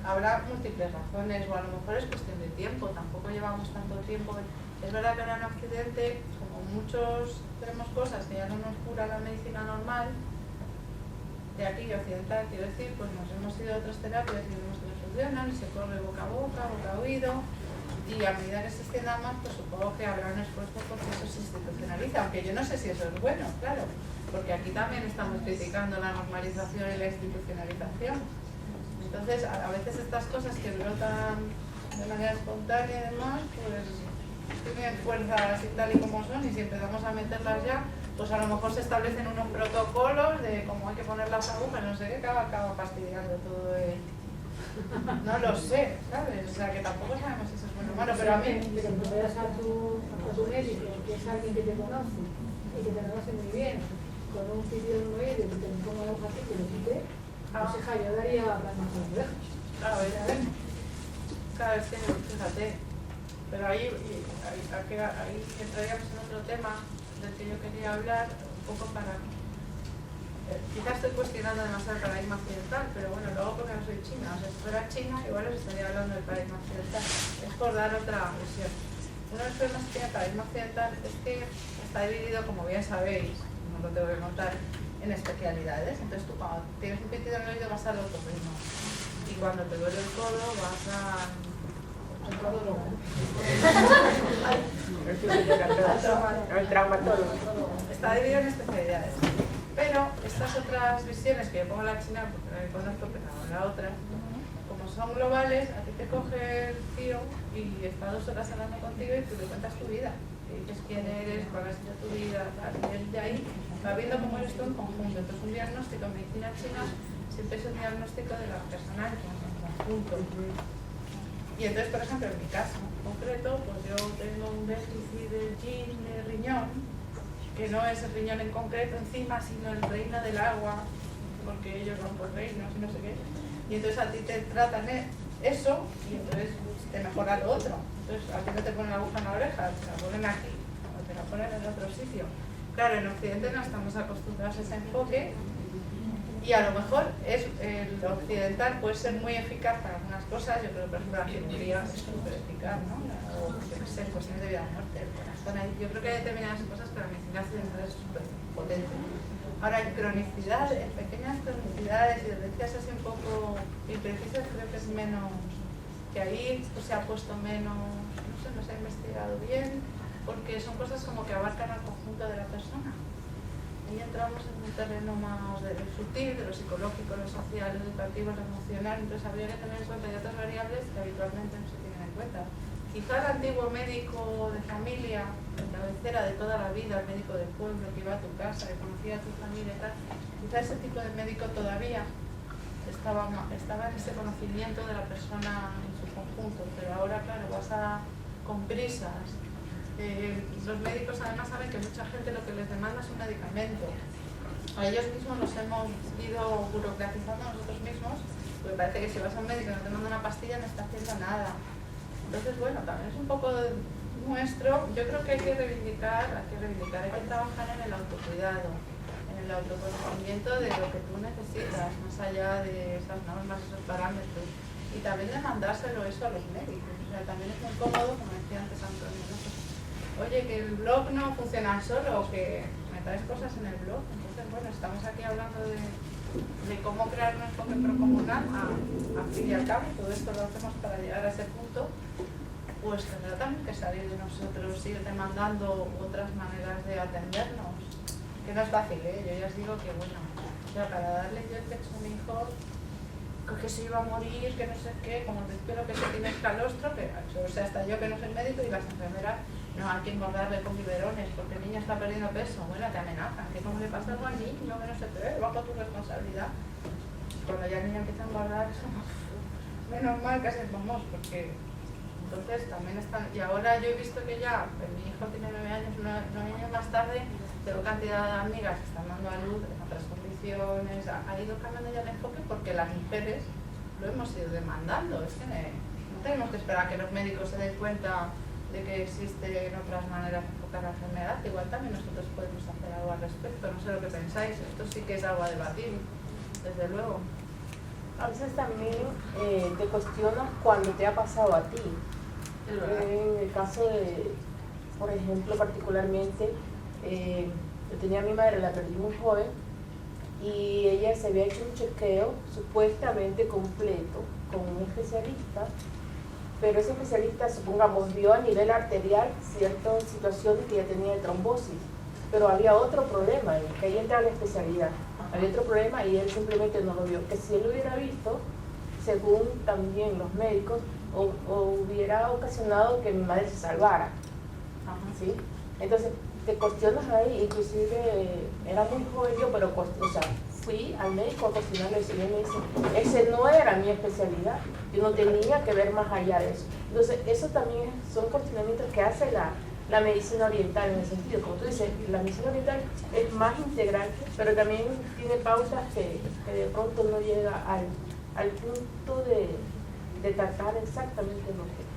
Habrá múltiples razones, o a lo mejor es cuestión de tiempo, tampoco llevamos tanto tiempo. Es verdad que ahora en Occidente, como muchos tenemos cosas que ya no nos cura la medicina normal, de aquí occidental, quiero decir, pues nos hemos ido a otras terapias y vemos que no funcionan, y se corre boca a boca, boca a oído, y a medida que se extienda más, pues supongo que habrá un esfuerzo porque eso se institucionaliza, aunque yo no sé si eso es bueno, claro, porque aquí también estamos criticando la normalización y la institucionalización. Entonces, a veces estas cosas que brotan de manera espontánea y demás, pues tienen fuerzas y tal y como son, y si empezamos a meterlas ya, pues a lo mejor se establecen unos protocolos de cómo hay que poner las agujas, no sé qué, que acaba fastidiando todo el... No lo sé, ¿sabes? O sea, que tampoco sabemos si eso es bueno o malo, pero a mí... Pero tú veas a tu médico, que es alguien que te conoce, y que te conoce muy bien, con un pitido en un oído, que te ponga la hoja así, que lo quite, pues hija, yo daría palmas con los orejas. Claro, es que, fíjate, pero ahí entraríamos en otro tema del que yo quería hablar, un poco para... quizás estoy cuestionando demasiado el paradigma occidental, pero bueno, luego porque no soy china, o sea, si fuera china igual os estaría hablando del paradigma occidental. Es por dar otra visión. Uno de los problemas que tiene el paradigma occidental es que está dividido, como bien sabéis, no lo tengo que contar, en especialidades. Entonces tú cuando tienes un pitido en el oído vas al otorrino, y cuando te duele el codo vas a... el podólogo. El traumatólogo. Está dividido en especialidades. Pero estas otras visiones que yo pongo en la china, porque no la conozco, pero en la otra, como son globales, a ti te coge el tío y está 2 horas hablando contigo y tú le cuentas tu vida. que dices quién eres, cuál ha sido tu vida, tal, y de ahí va viendo cómo eres tú en conjunto. Entonces un diagnóstico en medicina china siempre es un diagnóstico de la personalidad en conjunto. Y entonces, por ejemplo, en mi caso en concreto, pues yo tengo un déficit de yin de riñón, que no es el riñón en concreto encima, sino el reino del agua, porque ellos van por reinos y no sé qué. Y entonces a ti te tratan eso y entonces te mejora lo otro. Entonces a ti no te ponen la aguja en la oreja, te la ponen aquí o te la ponen en otro sitio. Claro, en Occidente no estamos acostumbrados a ese enfoque y a lo mejor el occidental puede ser muy eficaz para algunas cosas. Yo creo que por ejemplo la cirugía es súper eficaz, ¿no? O yo qué sé, cuestiones de vida o muerte, el corazón ahí. Yo creo que hay determinadas cosas que la medicina occidental es súper potente. Ahora, en cronicidad, en pequeñas cronicidades y dolencias así un poco imprecisas, creo que es menos, que ahí pues, se ha puesto menos, no sé, no se ha investigado bien, porque son cosas como que abarcan al conjunto de la persona. Ahí entramos en un terreno más de lo sutil, de lo psicológico, lo social, lo educativo, lo emocional, entonces habría que tener en cuenta y otras variables que habitualmente no se tienen en cuenta. Quizá el antiguo médico de familia, de cabecera de toda la vida, el médico del pueblo que iba a tu casa, que conocía a tu familia y tal, quizá ese tipo de médico todavía estaba en ese conocimiento de la persona en su conjunto, pero ahora, claro, con prisas. Los médicos además saben que mucha gente lo que les demanda es un medicamento. A ellos mismos los hemos ido burocratizando nosotros mismos, porque parece que si vas a un médico y no te manda una pastilla no está haciendo nada. Entonces, bueno, también es un poco nuestro. Yo creo que hay que reivindicar, hay que trabajar en el autocuidado, en el autoconocimiento de lo que tú necesitas, más allá de esas normas, esos parámetros. Y también de mandárselo eso a los médicos. O sea, también es muy cómodo, como decía antes Antonio, ¿no? Pues, oye, que el blog no funciona solo, que me traes cosas en el blog. Entonces, bueno, estamos aquí hablando de cómo crear un enfoque procomunal, al fin y al cabo, todo esto lo hacemos para llegar a ese punto, pues tendrá también que salir de nosotros, ir demandando otras maneras de atendernos, que no es fácil, ¿eh? Yo ya os digo que, bueno, o sea, para darle yo el texto a mi hijo, que se iba a morir, que no sé qué, como te espero que se tiene el calostro, que, o sea, hasta yo que no soy médico y las enfermeras, no hay que engordarle con biberones porque el niño está perdiendo peso, bueno, te amenazan, que como le pasa algo al niño, que no sé qué, bajo tu responsabilidad. Cuando ya el niño empieza a engordar, eso, menos mal que hacen famosos, porque entonces también están, y ahora yo he visto que ya, pues, mi hijo tiene 9 años, 9 años más tarde, tengo cantidad de amigas que están dando a luz en otras condiciones, ha ido cambiando ya el enfoque porque las mujeres lo hemos ido demandando, es que no tenemos que esperar a que los médicos se den cuenta de que existen otras maneras de enfocar la enfermedad, igual también nosotros podemos hacer algo al respecto, no sé lo que pensáis, esto sí que es algo a debatir, desde luego. A veces también te cuestionas cuando te ha pasado a ti. En el caso de, por ejemplo, particularmente, yo tenía a mi madre, la perdí muy joven, y ella se había hecho un chequeo supuestamente completo con un especialista, pero ese especialista, supongamos, vio a nivel arterial ciertas situaciones que ella tenía de trombosis, pero había otro problema, que ahí entra la especialidad. Había otro problema y él simplemente no lo vio. Que si él lo hubiera visto, según también los médicos, hubiera ocasionado que mi madre se salvara. ¿Sí? Entonces, te cuestionas ahí, inclusive era muy joven yo, pero o sea, fui al médico a cuestionarle y él me dice, ese no era mi especialidad, yo no tenía que ver más allá de eso. Entonces, eso también son cuestionamientos que hace la medicina oriental en el sentido, como tú dices, la medicina oriental es más integral, pero también tiene pautas que de pronto no llega al punto de tratar exactamente lo que es.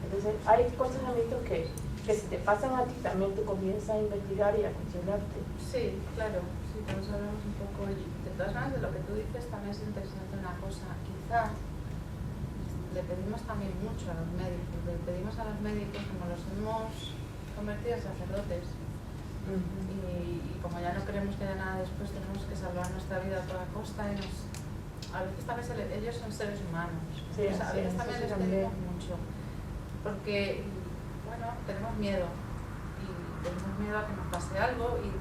Entonces hay cuestionamientos que si te pasan a ti también tú comienzas a investigar y a cuestionarte. Sí, claro, sí, todos hablamos un poco, de todas maneras de lo que tú dices también es interesante una cosa, quizás le pedimos también mucho a los médicos, le pedimos a los médicos como los hemos convertido en sacerdotes y como ya no queremos que haya nada después, tenemos que salvar nuestra vida a toda costa y a veces también ellos son seres humanos, sí, o sea, a veces también les pedimos mucho, porque bueno, tenemos miedo a que nos pase algo y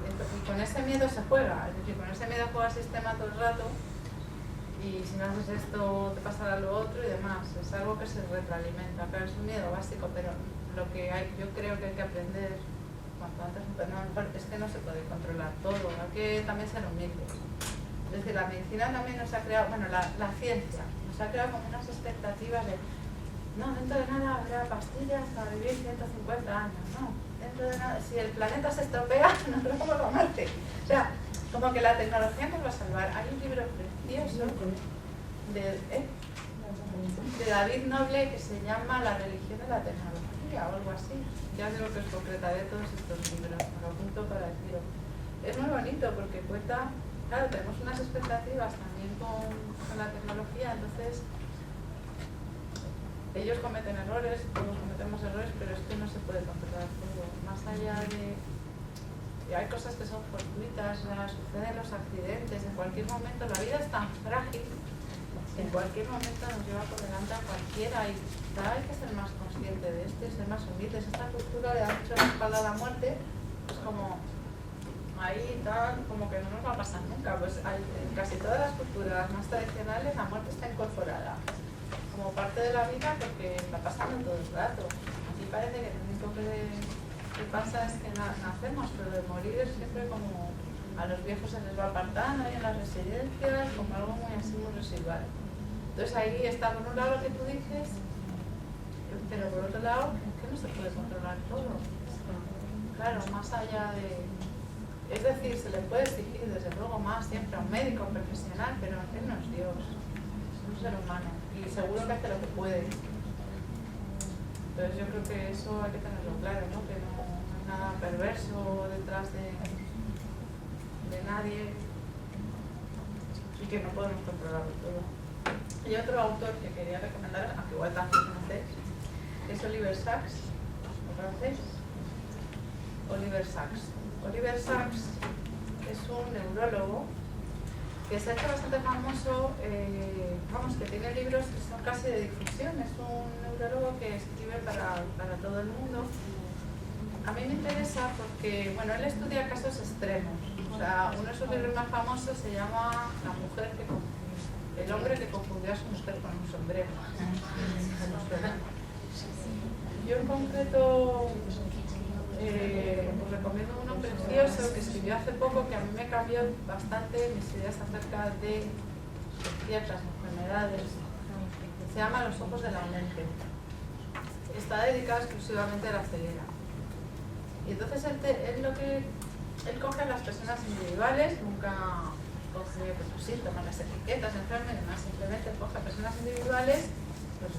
con ese miedo se juega, es decir, con ese miedo juega el sistema todo el rato. Y si no haces esto te pasará lo otro y demás, es algo que se retroalimenta, claro, es un miedo básico, pero lo que yo creo que hay que aprender cuanto antes, mejor, es que no se puede controlar todo, hay que también ser humildes. Es decir, la medicina también nos ha creado, bueno, la ciencia nos ha creado como unas expectativas de no, dentro de nada habrá pastillas para vivir 150 años, no, dentro de nada, si el planeta se estropea, nos vamos a Marte. O sea, como que la tecnología nos va a salvar. Hay un libro precioso de David Noble que se llama La religión de la tecnología o algo así. Ya digo que os concretaré todos estos libros, me lo apunto para deciros. Es muy bonito porque cuenta, claro, tenemos unas expectativas también con la tecnología, entonces ellos cometen errores, todos cometemos errores, pero es que no se puede controlar todo. Más allá de... hay cosas que son fortuitas, suceden los accidentes, en cualquier momento la vida es tan frágil que en cualquier momento nos lleva por delante a cualquiera y hay que ser más consciente de esto y ser más humildes. Esta cultura le da mucho la espalda a la muerte, pues como ahí tal, como que no nos va a pasar nunca. Pues en casi todas las culturas más tradicionales la muerte está incorporada como parte de la vida porque está pasando todo el rato. Aquí parece que lo único que pasa es que nacemos, pero de morir es siempre como a los viejos se les va apartando ahí en las residencias, como algo muy así, muy residual. Entonces ahí está por un lado lo que tú dices, pero por otro lado que no se puede controlar todo. Claro, más allá de... Es decir, se le puede exigir desde luego más siempre a un médico profesional, pero él no es Dios, es un ser humano y seguro que hace lo que puede. Entonces yo creo que eso hay que tenerlo claro, ¿no? Que no hay nada perverso detrás de nadie y que no podemos controlarlo todo. Y otro autor que quería recomendar, aunque igual también conocéis, es Oliver Sacks. ¿Lo conocéis? Oliver Sacks. Oliver Sacks es un neurólogo que se ha hecho bastante famoso, vamos, que tiene libros que son casi de difusión. Es un neurólogo que escribe para todo el mundo. A mí me interesa porque, bueno, él estudia casos extremos. O sea, uno de sus libros más famosos se llama El hombre que confundió a su mujer con un sombrero. Yo en concreto os recomiendo uno precioso que escribió hace poco que a mí me cambió bastante mis ideas acerca de ciertas enfermedades. Se llama Los ojos de la mente. Está dedicado exclusivamente a la ceguera. Y entonces él coge a las personas individuales, nunca coge pues, los síntomas, las etiquetas, enfermedades, simplemente coge a personas individuales pues,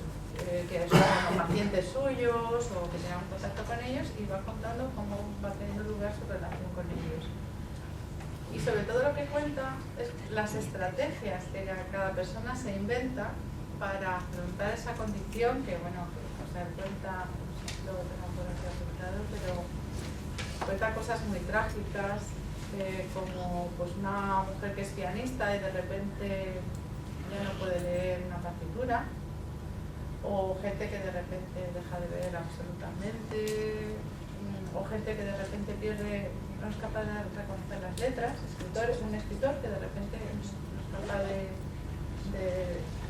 que son pacientes suyos o que tengan contacto con ellos y va contando cómo va teniendo lugar su relación con ellos. Y sobre todo lo que cuenta es las estrategias que cada persona se inventa para afrontar esa condición que, bueno, o sea, cuenta, no sé si lo tengo por aquí apuntado, pero cuenta cosas muy trágicas, como pues una mujer que es pianista y de repente ya no puede leer una partitura, o gente que de repente deja de ver absolutamente, o gente que de repente no es capaz de reconocer las letras, un escritor que de repente no es capaz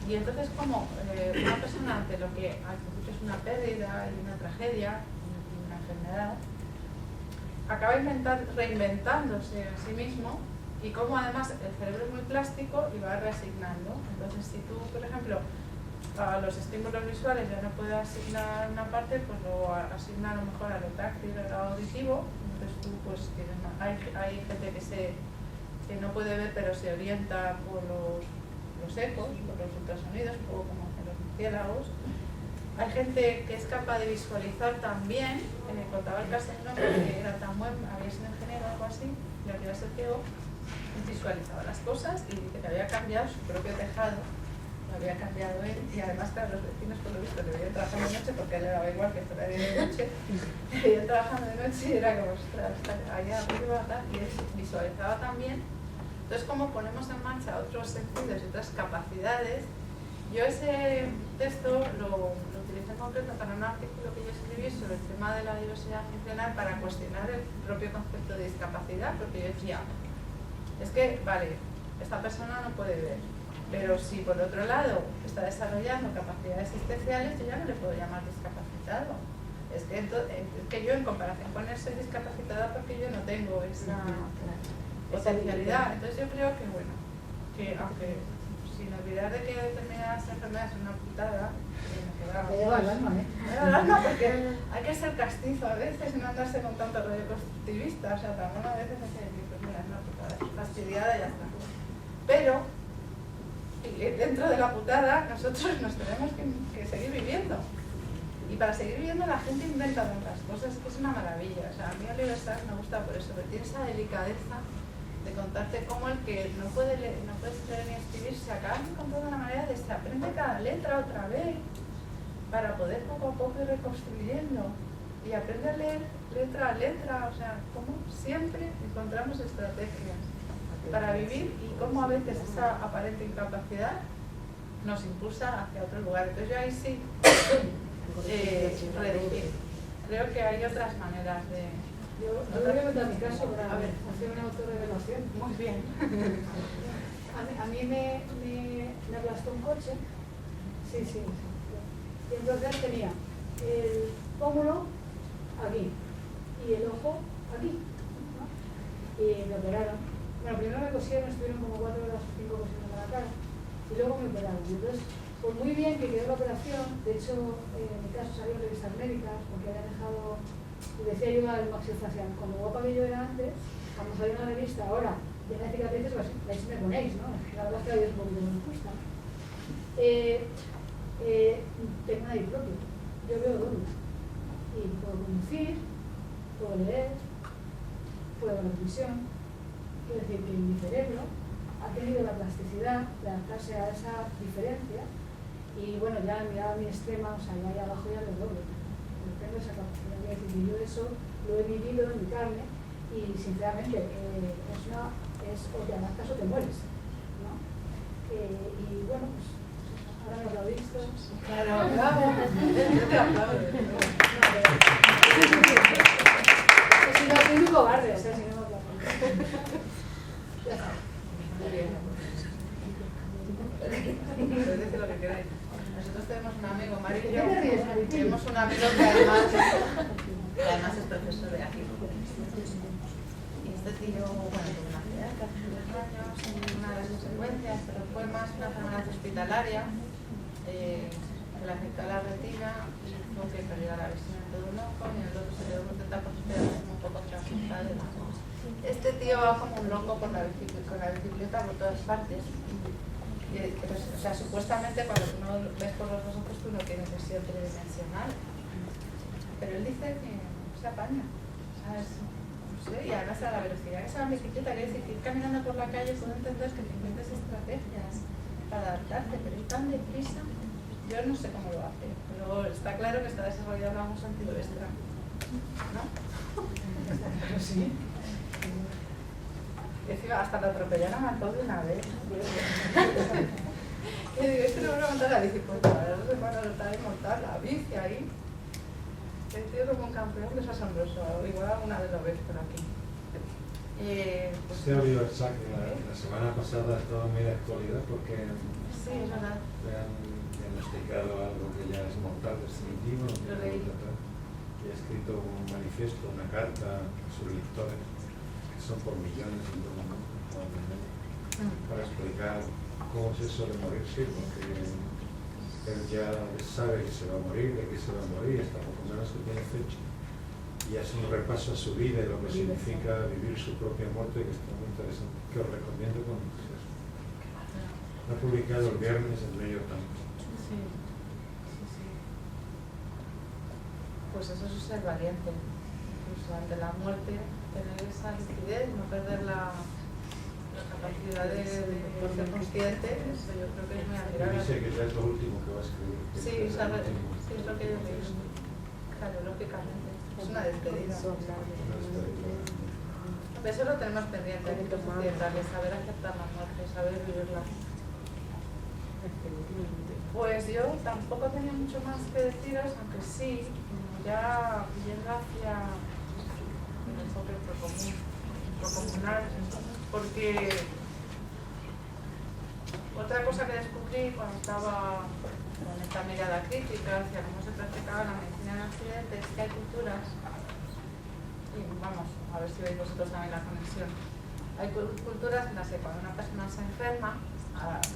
y entonces como una persona ante lo que al principio es una pérdida y una tragedia, una enfermedad, acaba reinventándose a sí mismo y como además el cerebro es muy plástico y va reasignando. Entonces si tú, por ejemplo, a los estímulos visuales ya no puedes asignar una parte, pues lo asigna a lo mejor a lo táctil o a lo auditivo. Entonces tú pues hay gente que no puede ver pero se orienta por los ecos, por los ultrasonidos, un poco como en los murciélagos. Hay gente que es capaz de visualizar también, contaba el caso de un hombre que era tan buen, había sido ingeniero o algo así, y al final se ciego, visualizaba las cosas y dice que había cambiado su propio tejado, lo había cambiado él, y además claro, los vecinos por lo visto le veían trabajando de noche porque a él le daba igual que fuera de noche, le veían trabajando de noche y era como, ostras, allá arriba, y él visualizaba también. Entonces, como ponemos en marcha otros sentidos y otras capacidades, yo ese texto lo utilicé en concreto para un artículo que yo escribí sobre el tema de la diversidad funcional para cuestionar el propio concepto de discapacidad, porque yo decía, es que, vale, esta persona no puede ver, pero si por otro lado está desarrollando capacidades especiales, yo ya no le puedo llamar discapacitado. Es que yo en comparación con él soy discapacitada porque yo no tengo esa potencialidad. Entonces yo creo que bueno, que aunque sin olvidar de que determinadas enfermedades son una putada, porque hay que ser castizo a veces y no andarse con tanto rollo constructivista, o sea, también a veces hay que decir, pues mira, es una putada, fastidiada y ya está. Pero dentro de la putada nosotros nos tenemos que seguir viviendo. Y para seguir viviendo la gente inventa tantas cosas, que es una maravilla. O sea, a mí Oliver Sacks me gusta por eso, porque tiene esa delicadeza de contarte cómo el que no puede leer ni escribir se acaba encontrando una manera de se aprende cada letra otra vez para poder poco a poco ir reconstruyendo y aprende a leer letra a letra. O sea, como siempre encontramos estrategias para vivir y cómo a veces esa aparente incapacidad nos impulsa hacia otro lugar. Entonces yo ahí sí redirigir. Creo que hay otras maneras de... Yo voy a contar mi caso para hacer una autorrevelación. Muy bien. A mí me aplastó un coche. Sí. Y entonces tenía el pómulo aquí y el ojo aquí, ¿no? Y me operaron. Bueno, primero me cosieron, estuvieron como 4 horas o 5 cosiendo la cara y luego me operaron. Entonces, pues muy bien que quedó la operación. De hecho, en mi caso salieron revistas médicas porque había dejado, decía yo al maxilofacial, cuando guapa que yo era antes, cuando salió una revista ahora llena de cicatrices, pues veis me ponéis, ¿no? La verdad es que es un poquito más justa. Tengo una diplopia, yo veo doble y puedo conducir, puedo leer, puedo ver la televisión. Quiero decir que mi cerebro ha tenido la plasticidad de adaptarse a esa diferencia y bueno, ya mirada mi extrema, o sea, ya ahí abajo ya lo doble. Tengo esa capacidad de decir, yo eso lo he vivido en mi carne y sinceramente o te adaptas o te mueres, ¿no? Y bueno, pues ahora me aplaudís todos. Claro, yo te aplaudo. Si no, soy un cobarde, o sea, si no me aplaudo. Ya está. Muy bien. Podéis decir lo que queráis. Nosotros tenemos un amigo, Mari y yo, tenemos un amigo que además es profesor de aquí. Y este tío, bueno, tuvo una accidente hace 2 años, una de sus secuencias, pero fue más una enfermedad hospitalaria que le afectó a la retina y tuvo que perder la visión en todo un ojo y en el otro se quedó con etapas un poco transversales. Este tío va como un loco con la bicicleta por todas partes. O sea, supuestamente cuando uno ves por los dos ojos tú no tienes visión tridimensional, pero él dice que se apaña, ¿sabes? No sé, y además a la velocidad que se va en bicicleta, quiere decir que ir caminando por la calle puedo entender que te inventes estrategias para adaptarte, pero ir tan deprisa, yo no sé cómo lo hace, pero está claro que está desarrollando algún sentido extra, ¿no? Está claro, sí. Encima hasta lo atropellaron a todo de una vez. Y digo, este no me va a montar la bici, pues ahora no sé cuándo lo está de montar la bici ahí. El tío como un campeón, que es asombroso, igual alguna vez lo ves por aquí. Este Oliver Sacks la semana pasada estaba muy de actualidad porque sí, es verdad. le han diagnosticado algo que ya es mortal, definitivo, Lo leí. y ha escrito un manifiesto, una carta a sus lectores, que son por millones en todo el mundo, para explicar cómo es eso de morirse, porque él ya sabe que se va a morir, de qué se va a morir, hasta poco menos que tiene fecha. Y hace un repaso a su vida y lo que significa vivir su propia muerte, que está muy interesante, que os recomiendo con entusiasmo. Lo ha publicado el viernes en New York Times. Sí. Pues eso es ser valiente, incluso ante la muerte, tener esa lucidez, no perder la capacidad de ser consciente, eso yo creo que es muy admirable. Dice que ya es lo último que va a escribir. Sí, es lo que yo digo. Claro, lógicamente. Es una despedida. Eso lo tenemos pendiente, hay que occidentales, saber aceptar la muerte, saber vivirla. Pues yo tampoco tenía mucho más que deciros, aunque sí, ya yendo hacia el enfoque procomunal, porque otra cosa que descubrí cuando estaba con esta mirada crítica hacia cómo se practicaba la medicina en Occidente, es que hay culturas, y vamos, a ver si veis vosotros también la conexión, hay culturas en las que cuando una persona se enferma,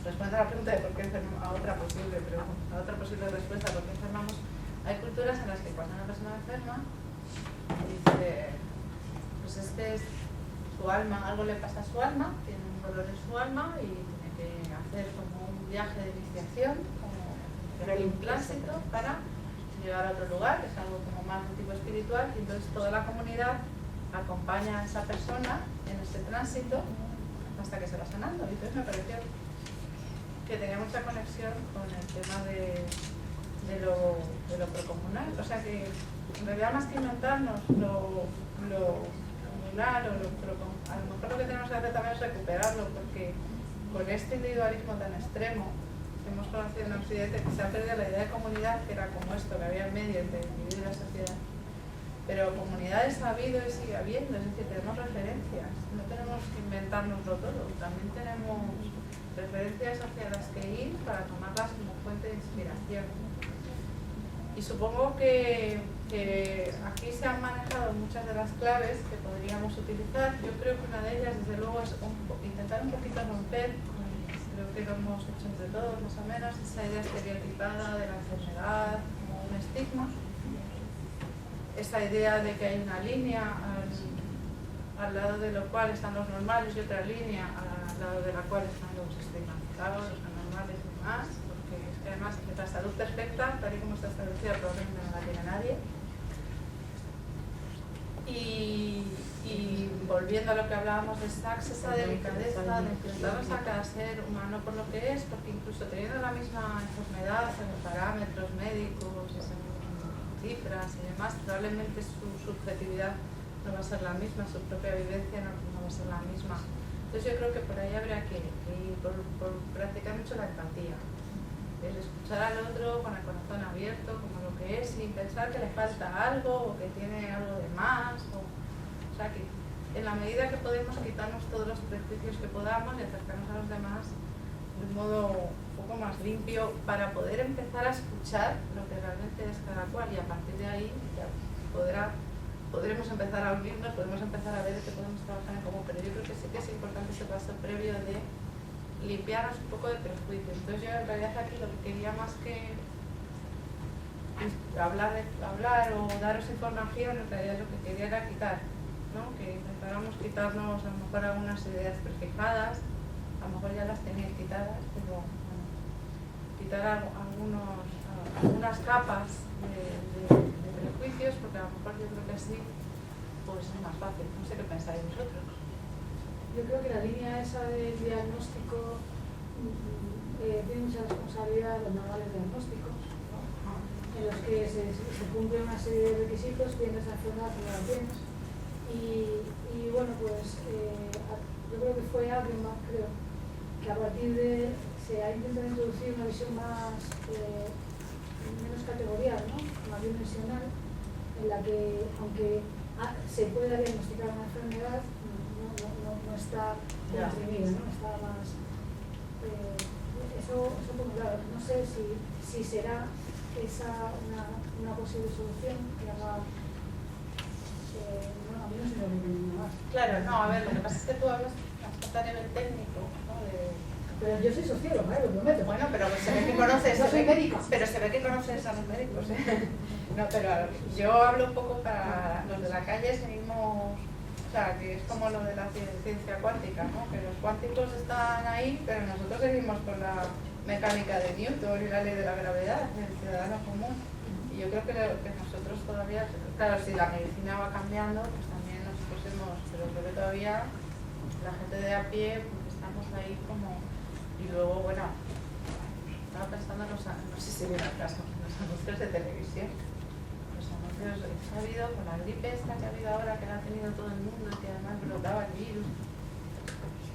responde a la pregunta de por qué enfermamos, a otra posible respuesta de por qué enfermamos, hay culturas en las que cuando una persona enferma, dice, pues es que su alma, algo le pasa a su alma, tiene un dolor en su alma y tiene que hacer como un viaje de iniciación, como un tránsito para llegar a otro lugar, es algo como más de tipo espiritual, y entonces toda la comunidad acompaña a esa persona en ese tránsito hasta que se va sanando. Y entonces me pareció que tenía mucha conexión con el tema de lo procomunal, o sea que en realidad más que inventarnos lo comunal o a lo mejor lo que tenemos que hacer también es recuperarlo, porque con este individualismo tan extremo que hemos conocido en Occidente, que se ha perdido la idea de comunidad, que era como esto, que había en medio entre el individuo y la sociedad, pero comunidades ha habido y sigue habiendo, es decir, tenemos referencias, no tenemos que inventárnoslo todo, también tenemos referencias hacia las que ir para tomarlas como fuente de inspiración. Y supongo que aquí se han manejado muchas de las claves que podríamos utilizar. Yo creo que una de ellas, desde luego, es intentar un poquito romper, creo que lo hemos hecho entre todos más o menos, esa idea estereotipada de la enfermedad como un estigma, esa idea de que hay una línea al lado de lo cual están los normales y otra línea al lado de la cual están los estigmatizados, los anormales y demás, porque es que además la salud perfecta, tal y como está establecida, probablemente no la tiene nadie. Y volviendo a lo que hablábamos de Sachs, esa delicadeza de enfrentarnos a cada ser humano por lo que es, porque incluso teniendo la misma enfermedad en los parámetros médicos, en cifras y demás, probablemente su subjetividad no va a ser la misma, su propia vivencia no va a ser la misma. Entonces yo creo que por ahí habría que ir por practicar mucho la empatía, el escuchar al otro con el corazón abierto, como lo que es, sin pensar que le falta algo o que tiene algo de más. O sea que en la medida que podemos quitarnos todos los prejuicios que podamos y acercarnos a los demás de un modo un poco más limpio para poder empezar a escuchar lo que realmente es cada cual, y a partir de ahí ya podremos empezar a unirnos, podemos empezar a ver que podemos trabajar en común, pero yo creo que sí que es importante ese paso previo de limpiarnos un poco de prejuicios. Entonces yo en realidad aquí lo que quería más que hablar o daros información, en realidad lo que quería era quitar, ¿no? Que intentáramos quitarnos a lo mejor algunas ideas prefijadas, a lo mejor ya las tenéis quitadas, pero bueno, quitar algunas capas de prejuicios, porque a lo mejor yo creo que así pues es más fácil. No sé qué pensáis vosotros. Yo creo que la línea esa del diagnóstico tiene mucha responsabilidad los manuales diagnósticos, ¿no? En los que se cumple una serie de requisitos, tienes la enfermedad o no la tienes. Y bueno, pues yo creo que fue Abraham, creo, que a partir de se ha intentado introducir una visión más menos categorial, ¿no? Más dimensional, en la que aunque se pueda diagnosticar una enfermedad, no está comprimida, ¿no? Está más... eso por un lado. No sé si será esa una posible solución, que haga... a mí no se me ocurre nada más. Claro, no, a ver, lo que pasa es que tú hablas hasta a nivel técnico, ¿no? Pero yo soy socióloga, lo prometo. Bueno, pero se ve que conoces... No soy médico. Pero se ve que conoces a los médicos, ¿eh? No, pero yo hablo un poco para los de la calle, seguimos... O sea, que es como lo de la ciencia cuántica, ¿no? Que los cuánticos están ahí, pero nosotros seguimos con la mecánica de Newton y la ley de la gravedad, el ciudadano común. Y yo creo que nosotros todavía, claro, si la medicina va cambiando, pues también nosotros hemos, pero creo que todavía la gente de a pie, pues estamos ahí como... Y luego, bueno, estaba pensando en los, no sé si viene al caso, los anuncios de televisión. Los anuncios que ha habido con la gripe esta que ha habido ahora, que la ha tenido todo el mundo, que además brotaba el virus.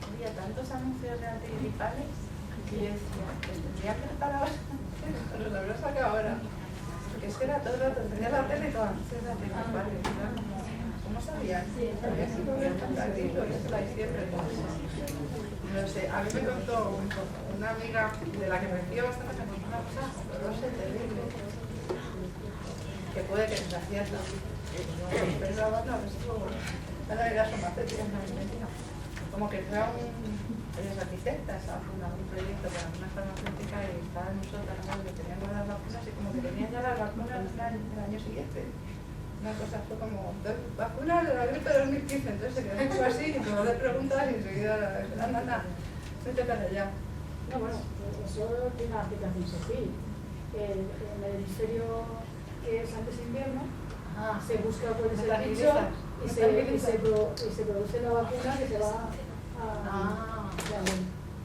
Había tantos anuncios de antigripales que yo decía, pues tendría que estar ahora, pero los habrá sacado ahora. Porque es que era todo el rato, tenía la tele con anuncios de antigripales, era como... ¿Cómo sabías? Sí, sabías que no era tan tardío, eso la siempre. No sé, a mí me contó una amiga de la que me fío bastante, me contó una cosa horrorosa y terrible, que puede que sea cierta. Pero no, eso la realidad son más técnicas, como que fuera ellos arquitectas, estaban un proyecto para una farmacéutica y estaban nosotras, que tenían las vacunas y como que tenían ya las vacunas el año siguiente. Una cosa fue como, vacunas de la gripe de 2015, entonces se quedó mucho así y como le preguntas y enseguida, anda, vete para allá. No, bueno, eso tiene una aplicación sencilla. En el hemisferio que es antes invierno, se busca cuál es el bicho y se produce la vacuna que se va a...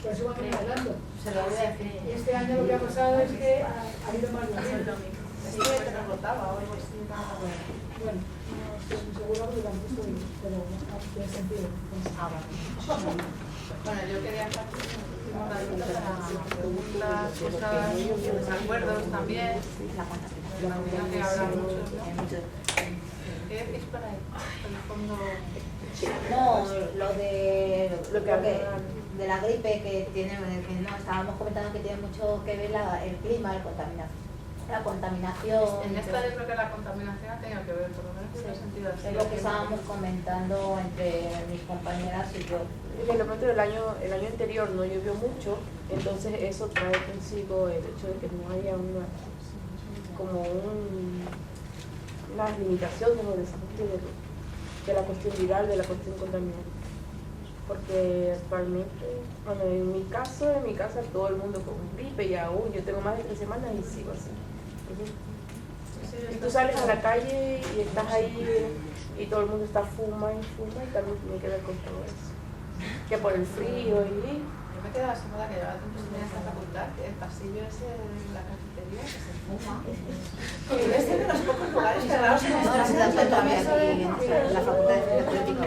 Por eso van hablando. Se lo voy a decir. Y este año lo que ha pasado es que ha habido más vacuna. Es que te rebotaba o algo así. Bueno, no estoy muy segura porque tampoco estoy, pero tiene sentido. Bueno, yo quería hacer una pregunta para preguntas, cosas, desacuerdos también. Imagino que habrá muchos, ¿no? ¿Qué decís por ahí? En el fondo... No, lo de la gripe que tiene, que no, estábamos comentando que tiene mucho que ver el clima, la contaminación. En esta yo creo que la contaminación ha tenido que ver, por lo menos en el sentido así. Es lo que estábamos comentando entre mis compañeras y yo. En lo pronto el año anterior no llovió mucho, entonces eso trae consigo el hecho de que no haya una limitación como desarrollo de la cuestión viral, de la cuestión contaminante. Porque actualmente, bueno, en mi casa todo el mundo con gripe y aún yo tengo más de 3 semanas y sigo así. Y tú sales a la calle y estás ahí y todo el mundo está fuma y también tiene que ver con todo eso. Que por el frío y... Yo me quedaba segura que llevaba tiempo sin ir a esta facultad, que el pasillo ese de la cafetería que se fuma. Y es de los pocos lugares cerrados en esta No, también aquí en la Facultad de Ciencias Políticas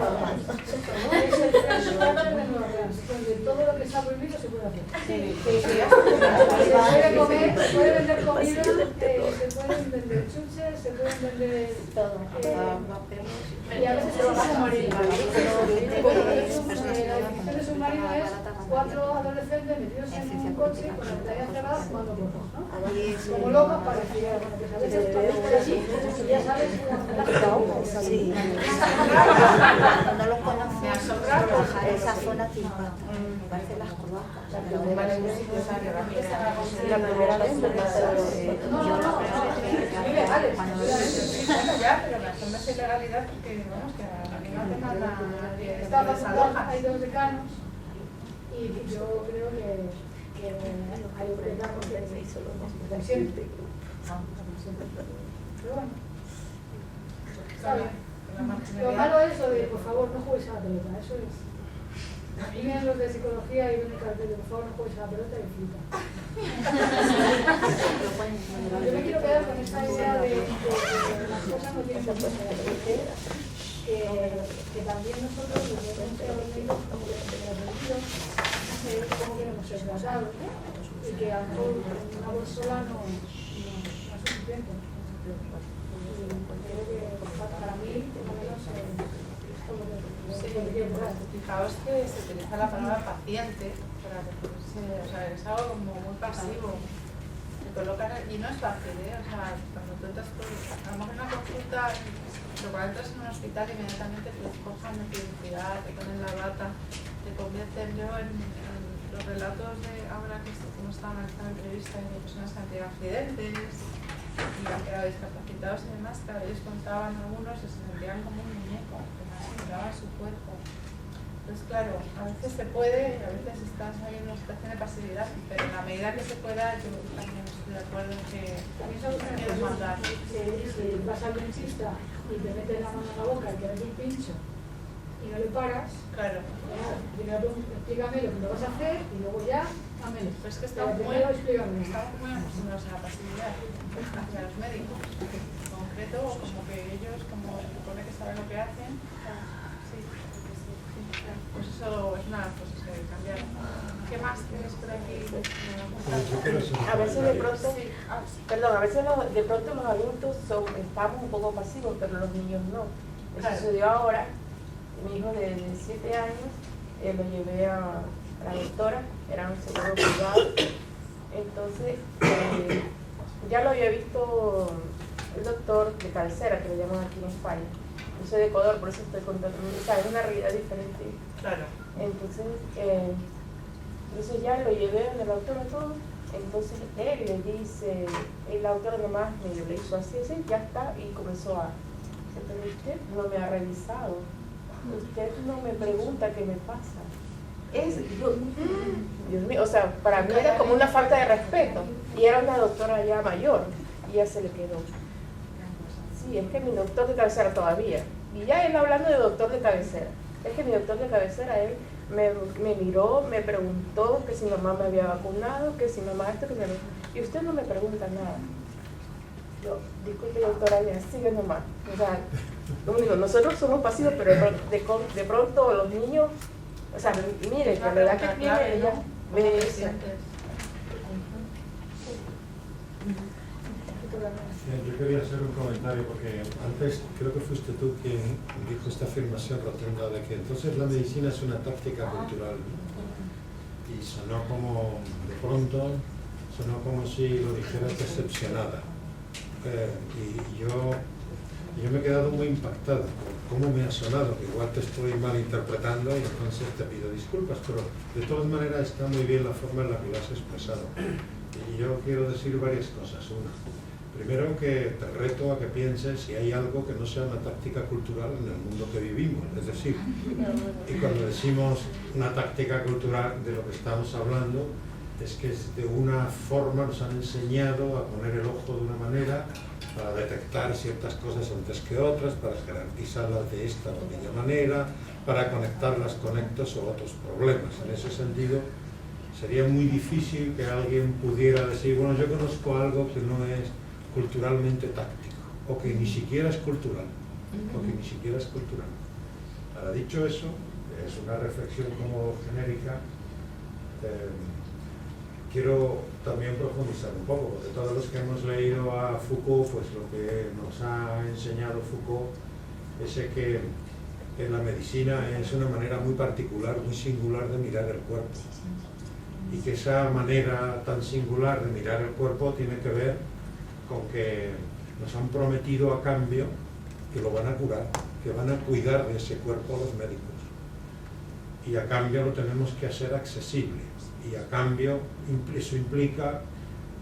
Donde todo lo que está prohibido se puede hacer. Sí. Se puede vender comida, se pueden vender chuches, se pueden vender todo. y a veces se van a morir. La definición de submarino es 4 adolescentes metidos en un coche con la pantalla cerrada fumando porros, ¿no? Como locos para decir, bueno, pues a veces pasas por allí y ya sabes la Sí. No los conocía. Esa zona que impacta. Me parece las cloacas. La primera vez me pasó ya, pero las zonas de ilegalidad porque, vamos, que a mí no hace nada nadie hay 2 decanos y yo creo que hay un decano que se hizo lo siempre. Pero bueno, está bien. Lo malo es lo de, por favor, no juegues a la pelota, eso es. Vienen los de psicología y ven el cartel de, por favor, no juegues a la pelota y flipa. Yo me quiero quedar con esta idea de que las cosas no tienen por qué ser que también nosotros los que hemos leído como que hemos aprendido cómo queremos ser tratados y que a lo mejor una voz sola no es suficiente. Creo que para mí, por lo menos, fijaos que se utiliza la palabra paciente para referirse, o sea, es algo como muy pasivo. Se colocan y no es fácil, o sea, cuando tú entras por, a lo mejor en una consulta, pero cuando entras en un hospital inmediatamente te cojan de identidad, te ponen la bata, te convierten. Yo en los relatos de ahora que hemos estado analizando entrevistas de personas que han tenido accidentes y han quedado discapacitados y demás, claro, ellos contaban algunos que se sentían como un muñeco, que no asimilaban su cuerpo. Entonces, claro, a veces se puede, a veces estás ahí en una situación de pasividad, pero en la medida que se pueda, yo también estoy de acuerdo en que también sabes que quieres mandar. Si vas al dentista y te metes la mano en la boca y te ves un pincho y no le paras, claro. Primero explícame lo que me vas a hacer y luego ya, hámelo. Pues es que estamos muy acostumbrados a la pasividad hacia los médicos. En concreto, como que ellos, como se supone que saben lo que hacen, pues eso es una de las cosas que hay que cambiar. ¿Qué más tienes por aquí? A veces de pronto, perdón, a veces de pronto los adultos estamos un poco pasivos, pero los niños no. Eso sucedió ahora. Mi hijo de 7 años, lo llevé a la doctora, era un seguro privado. Entonces, ya lo había visto el doctor de cabecera, que lo llaman aquí en España. Yo soy de Ecuador, por eso estoy contando. O sea, es una realidad diferente. Claro. Entonces ya lo llevé al doctor y todo. Entonces él le dice, el autor nomás le hizo así, ya está, y comenzó a, pero usted no me ha revisado, usted no me pregunta qué me pasa. Dios mío, o sea, para mí era como una falta de respeto, y era una doctora ya mayor, y ya se le quedó. Sí, es que mi doctor de cabecera todavía, y ya él hablando de doctor de cabecera, es que mi doctor de cabecera, él me miró, me preguntó que si mamá me había vacunado, que si mamá esto, que me... Y usted no me pregunta nada. Yo, disculpe doctora, ya sigue nomás. O sea, lo único, nosotros somos pasivos, pero de pronto los niños, o sea, mire, la verdad que tiene ella, ve eso. Yo quería hacer un comentario porque antes creo que fuiste tú quien dijo esta afirmación rotunda de que entonces la medicina es una táctica cultural, y sonó como, de pronto, sonó como si lo dijeras decepcionada. Y yo me he quedado muy impactado por cómo me ha sonado, que igual te estoy malinterpretando y entonces te pido disculpas, pero de todas maneras está muy bien la forma en la que lo has expresado. Y yo quiero decir varias cosas. Una, primero que te reto a que pienses si hay algo que no sea una táctica cultural en el mundo que vivimos. Es decir, y cuando decimos una táctica cultural, de lo que estamos hablando es que de una forma nos han enseñado a poner el ojo de una manera para detectar ciertas cosas antes que otras, para garantizarlas de esta o aquella manera, para conectarlas con estos o otros problemas. En ese sentido, sería muy difícil que alguien pudiera decir, bueno, yo conozco algo que no es culturalmente táctico, o que ni siquiera es cultural, Ahora, dicho eso, es una reflexión como genérica, quiero también profundizar un poco, porque todos los que hemos leído a Foucault, pues lo que nos ha enseñado Foucault es que la medicina es una manera muy particular, muy singular de mirar el cuerpo. Y que esa manera tan singular de mirar el cuerpo tiene que ver con que nos han prometido a cambio que lo van a curar, que van a cuidar de ese cuerpo los médicos. Y a cambio lo tenemos que hacer accesible. Y a cambio eso implica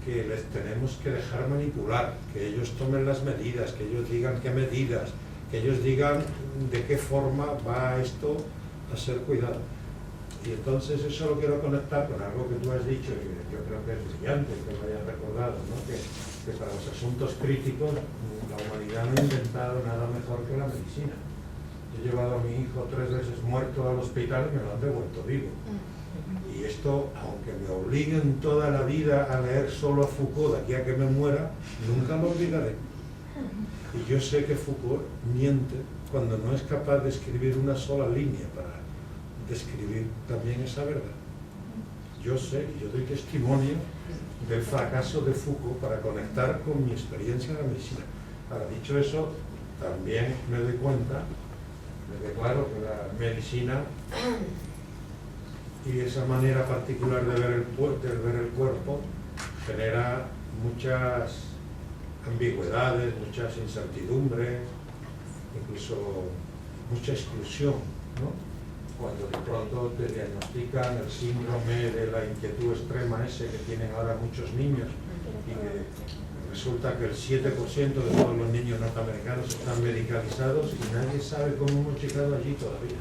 que les tenemos que dejar manipular, que ellos tomen las medidas, que ellos digan qué medidas, que ellos digan de qué forma va esto a ser cuidado. Y entonces eso lo quiero conectar con algo que tú has dicho, y yo creo que es brillante que lo hayas recordado, ¿no? que para los asuntos críticos la humanidad no ha inventado nada mejor que la medicina. Yo he llevado a mi hijo 3 veces muerto al hospital y me lo han devuelto vivo. Y esto, aunque me obliguen toda la vida a leer solo a Foucault de aquí a que me muera, nunca lo olvidaré. Y yo sé que Foucault miente cuando no es capaz de escribir una sola línea para describir también esa verdad. Yo sé, y yo doy testimonio del fracaso de Foucault para conectar con mi experiencia en la medicina. Ahora, dicho eso, también me doy cuenta, me declaro que la medicina y esa manera particular de ver el cuerpo genera muchas ambigüedades, muchas incertidumbres, incluso mucha exclusión, ¿no? Cuando de pronto te diagnostican el síndrome de la inquietud extrema ese que tienen ahora muchos niños y que resulta que el 7% de todos los niños norteamericanos están medicalizados y nadie sabe cómo hemos llegado allí todavía.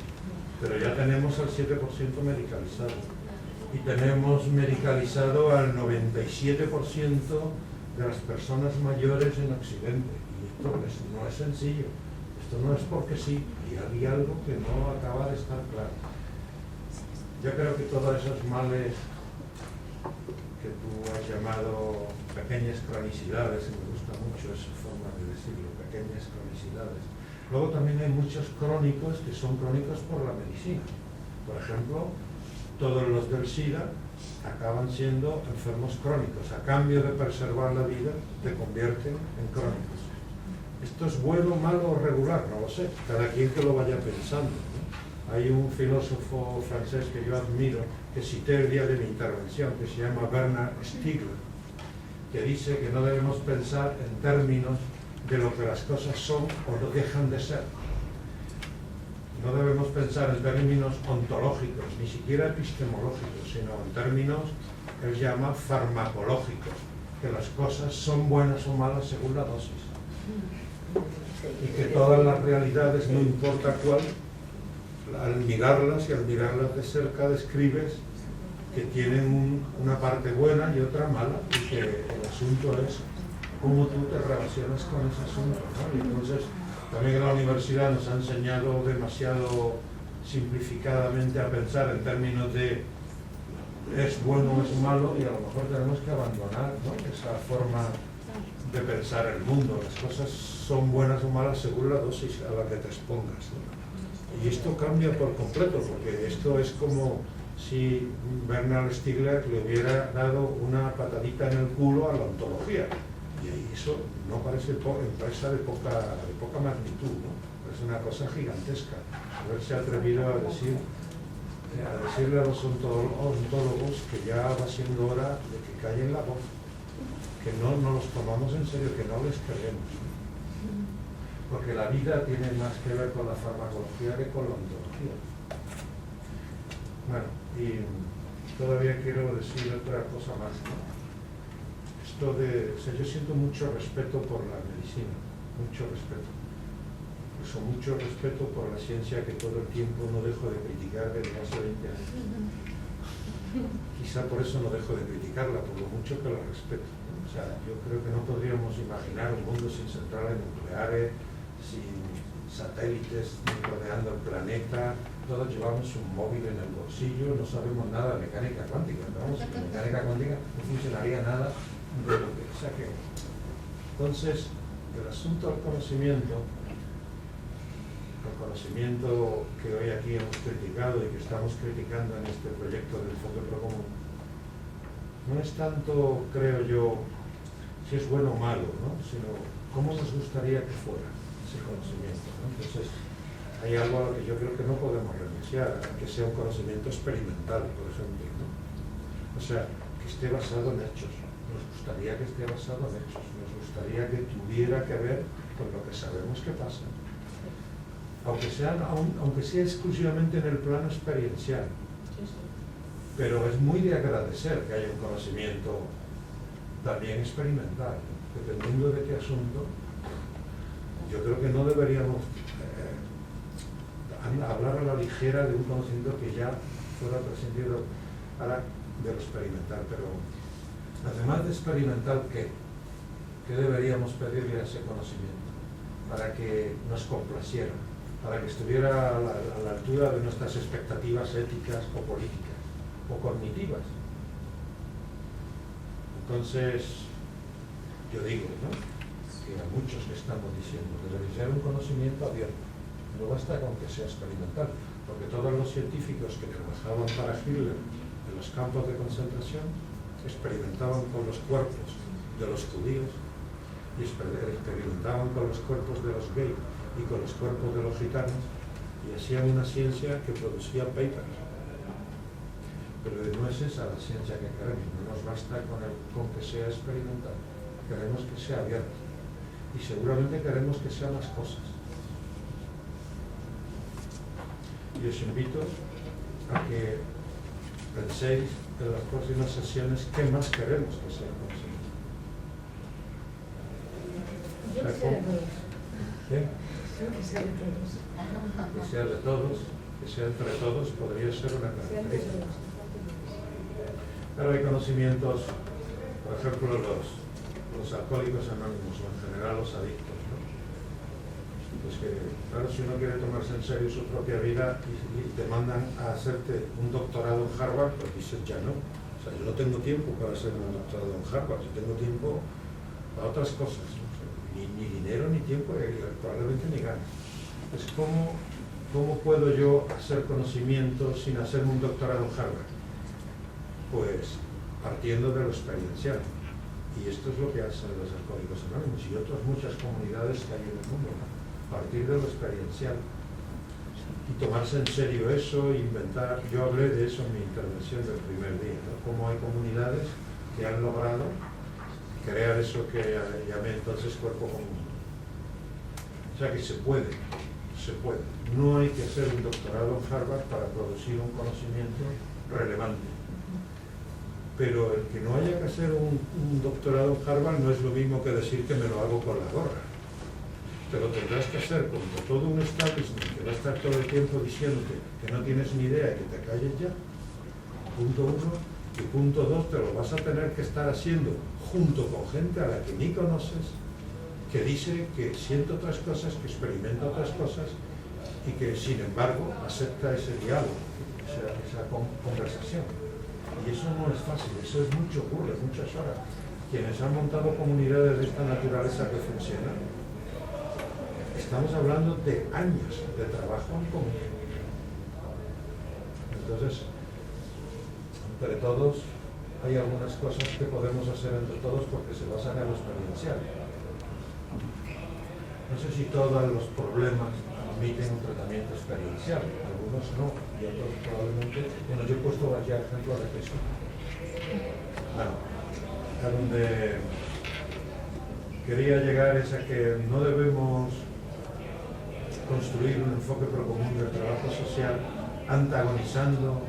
Pero ya tenemos al 7% medicalizado y tenemos medicalizado al 97% de las personas mayores en Occidente. Y esto no es sencillo, esto no es porque sí, y hay algo que no acaba de estar claro. Yo creo que todos esos males que tú has llamado pequeñas cronicidades, y me gusta mucho esa forma de decirlo, pequeñas cronicidades. Luego también hay muchos crónicos que son crónicos por la medicina. Por ejemplo, todos los del SIDA acaban siendo enfermos crónicos. A cambio de preservar la vida, te convierten en crónicos. ¿Esto es bueno, malo o regular? No lo sé, cada quien que lo vaya pensando, ¿no? Hay un filósofo francés que yo admiro, que cité el día de mi intervención, que se llama Bernard Stiegler, que dice que no debemos pensar en términos de lo que las cosas son o no dejan de ser. No debemos pensar en términos ontológicos, ni siquiera epistemológicos, sino en términos, él llama farmacológicos, que las cosas son buenas o malas según la dosis. Y que todas las realidades, no importa cuál, al mirarlas y al mirarlas de cerca describes que tienen una parte buena y otra mala, y que el asunto es cómo tú te relacionas con ese asunto, ¿no? Y entonces también en la universidad nos ha enseñado demasiado simplificadamente a pensar en términos de es bueno o es malo, y a lo mejor tenemos que abandonar, ¿no?, esa forma de pensar el mundo. Las cosas son buenas o malas según la dosis a la que te expongas, ¿no? Y esto cambia por completo, porque esto es como si Bernard Stiegler le hubiera dado una patadita en el culo a la ontología. Y eso no parece empresa de poca magnitud, ¿no? Es una cosa gigantesca. Haberse atrevido a decirle a los ontólogos que ya va siendo hora de que callen la voz, que no los tomamos en serio, que no les creemos, ¿no? Porque la vida tiene más que ver con la farmacología que con la ontología. Bueno, y todavía quiero decir otra cosa más, ¿no? Esto de, o sea, yo siento mucho respeto por la medicina, mucho respeto. Incluso mucho respeto por la ciencia que todo el tiempo no dejo de criticar desde hace 20 años. Quizá por eso no dejo de criticarla, por lo mucho que la respeto, ¿no? O sea, yo creo que no podríamos imaginar un mundo sin centrales nucleares, sin satélites rodeando el planeta. Todos llevamos un móvil en el bolsillo, no sabemos nada de mecánica cuántica, ¿no? Vamos, la mecánica cuántica no funcionaría nada de lo que saque. Entonces, el asunto del conocimiento, el conocimiento que hoy aquí hemos criticado y que estamos criticando en este proyecto del Fondo Procomún, no es tanto, creo yo, si es bueno o malo, ¿no?, sino cómo nos gustaría que fuera ese conocimiento, ¿no? Entonces, hay algo a lo que yo creo que no podemos renunciar, a que sea un conocimiento experimental, por ejemplo, ¿no? O sea, que esté basado en hechos. Nos gustaría que esté basado en hechos. Nos gustaría que tuviera que ver con lo que sabemos que pasa. Aunque sea exclusivamente en el plano experiencial. Pero es muy de agradecer que haya un conocimiento también experimental, ¿no? Dependiendo de qué asunto. Yo creo que no deberíamos hablar a la ligera de un conocimiento que ya fuera prescindido ahora de lo experimental, pero además de experimental, ¿qué deberíamos pedirle a ese conocimiento? Para que nos complaciera, para que estuviera a la altura de nuestras expectativas éticas o políticas o cognitivas. Entonces, yo digo, ¿no?, que a muchos que estamos diciendo que debe ser un conocimiento abierto. No basta con que sea experimental, porque todos los científicos que trabajaban para Hitler en los campos de concentración experimentaban con los cuerpos de los judíos y experimentaban con los cuerpos de los gays y con los cuerpos de los gitanos, y hacían una ciencia que producía papers. Pero no es esa la ciencia que queremos, no nos basta con que sea experimental, queremos que sea abierto y seguramente queremos que sean las cosas. Y os invito a que penséis en las próximas sesiones qué más queremos que sea conocimiento. Yo que sea de todos. ¿Qué? Yo que sea de todos. Que sea de todos, que sea entre todos, podría ser una característica. Pero hay conocimientos, por ejemplo, los alcohólicos anónimos o en general los adictos, ¿no? Pues que, claro, si uno quiere tomarse en serio su propia vida y te mandan a hacerte un doctorado en Harvard, pues dices ya no. O sea, yo no tengo tiempo para hacer un doctorado en Harvard, yo tengo tiempo para otras cosas, ¿no? O sea, ni dinero, ni tiempo, y probablemente ni ganas. Pues ¿cómo puedo yo hacer conocimiento sin hacerme un doctorado en Harvard? Pues partiendo de lo experiencial. Y esto es lo que hacen los Alcohólicos Anónimos y otras muchas comunidades que hay en el mundo, ¿no? Partir de lo experiencial y tomarse en serio eso, inventar. Yo hablé de eso en mi intervención del primer día, ¿no? Cómo hay comunidades que han logrado crear eso que llamé entonces cuerpo común. O sea que se puede. No hay que hacer un doctorado en Harvard para producir un conocimiento relevante. Pero el que no haya que hacer un doctorado en Harvard no es lo mismo que decir que me lo hago con la gorra. Te lo tendrás que hacer con todo un establishment que va a estar todo el tiempo diciéndote que no tienes ni idea y que te calles ya. Punto 1. Y punto 2, te lo vas a tener que estar haciendo junto con gente a la que ni conoces, que dice que siente otras cosas, que experimenta otras cosas y que sin embargo acepta ese diálogo, esa conversación. Y eso no es fácil, eso es mucho curro, muchas horas. Quienes han montado comunidades de esta naturaleza que funcionan, estamos hablando de años de trabajo en común. Entonces, entre todos, hay algunas cosas que podemos hacer entre todos porque se basan en lo experiencial. No sé si todos los problemas admiten un tratamiento experiencial, algunos no, y otros probablemente. Bueno, yo he puesto ya ejemplos de que sí. Bueno, a donde quería llegar es a que no debemos construir un enfoque procomún del trabajo social antagonizando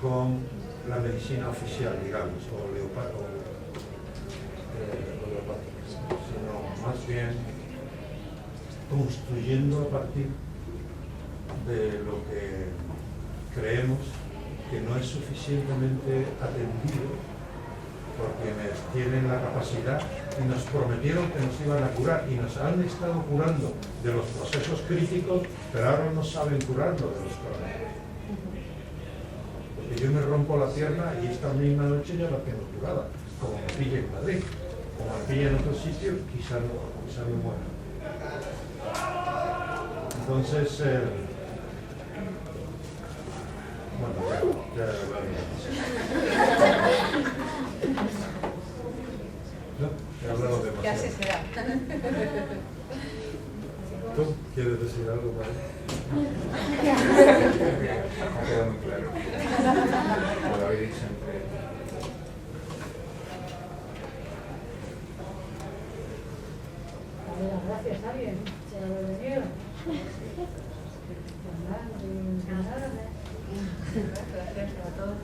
con la medicina oficial, digamos, o leopática, sino más bien construyendo a partir de lo que creemos que no es suficientemente atendido por quienes tienen la capacidad y nos prometieron que nos iban a curar y nos han estado curando de los procesos críticos, pero ahora no saben curarlo de los crónicos. Porque yo me rompo la pierna y esta misma noche ya la tengo curada, como me pille en Madrid, como me pille en otro sitio, quizá no muera. Entonces, bueno, ya no, he hablado demasiado. Que así será. ¿Tú quieres decir algo, María? Ha quedado muy claro. Como lo habéis dicho entre... Gracias, alguien. Se lo venir. Gracias a todos.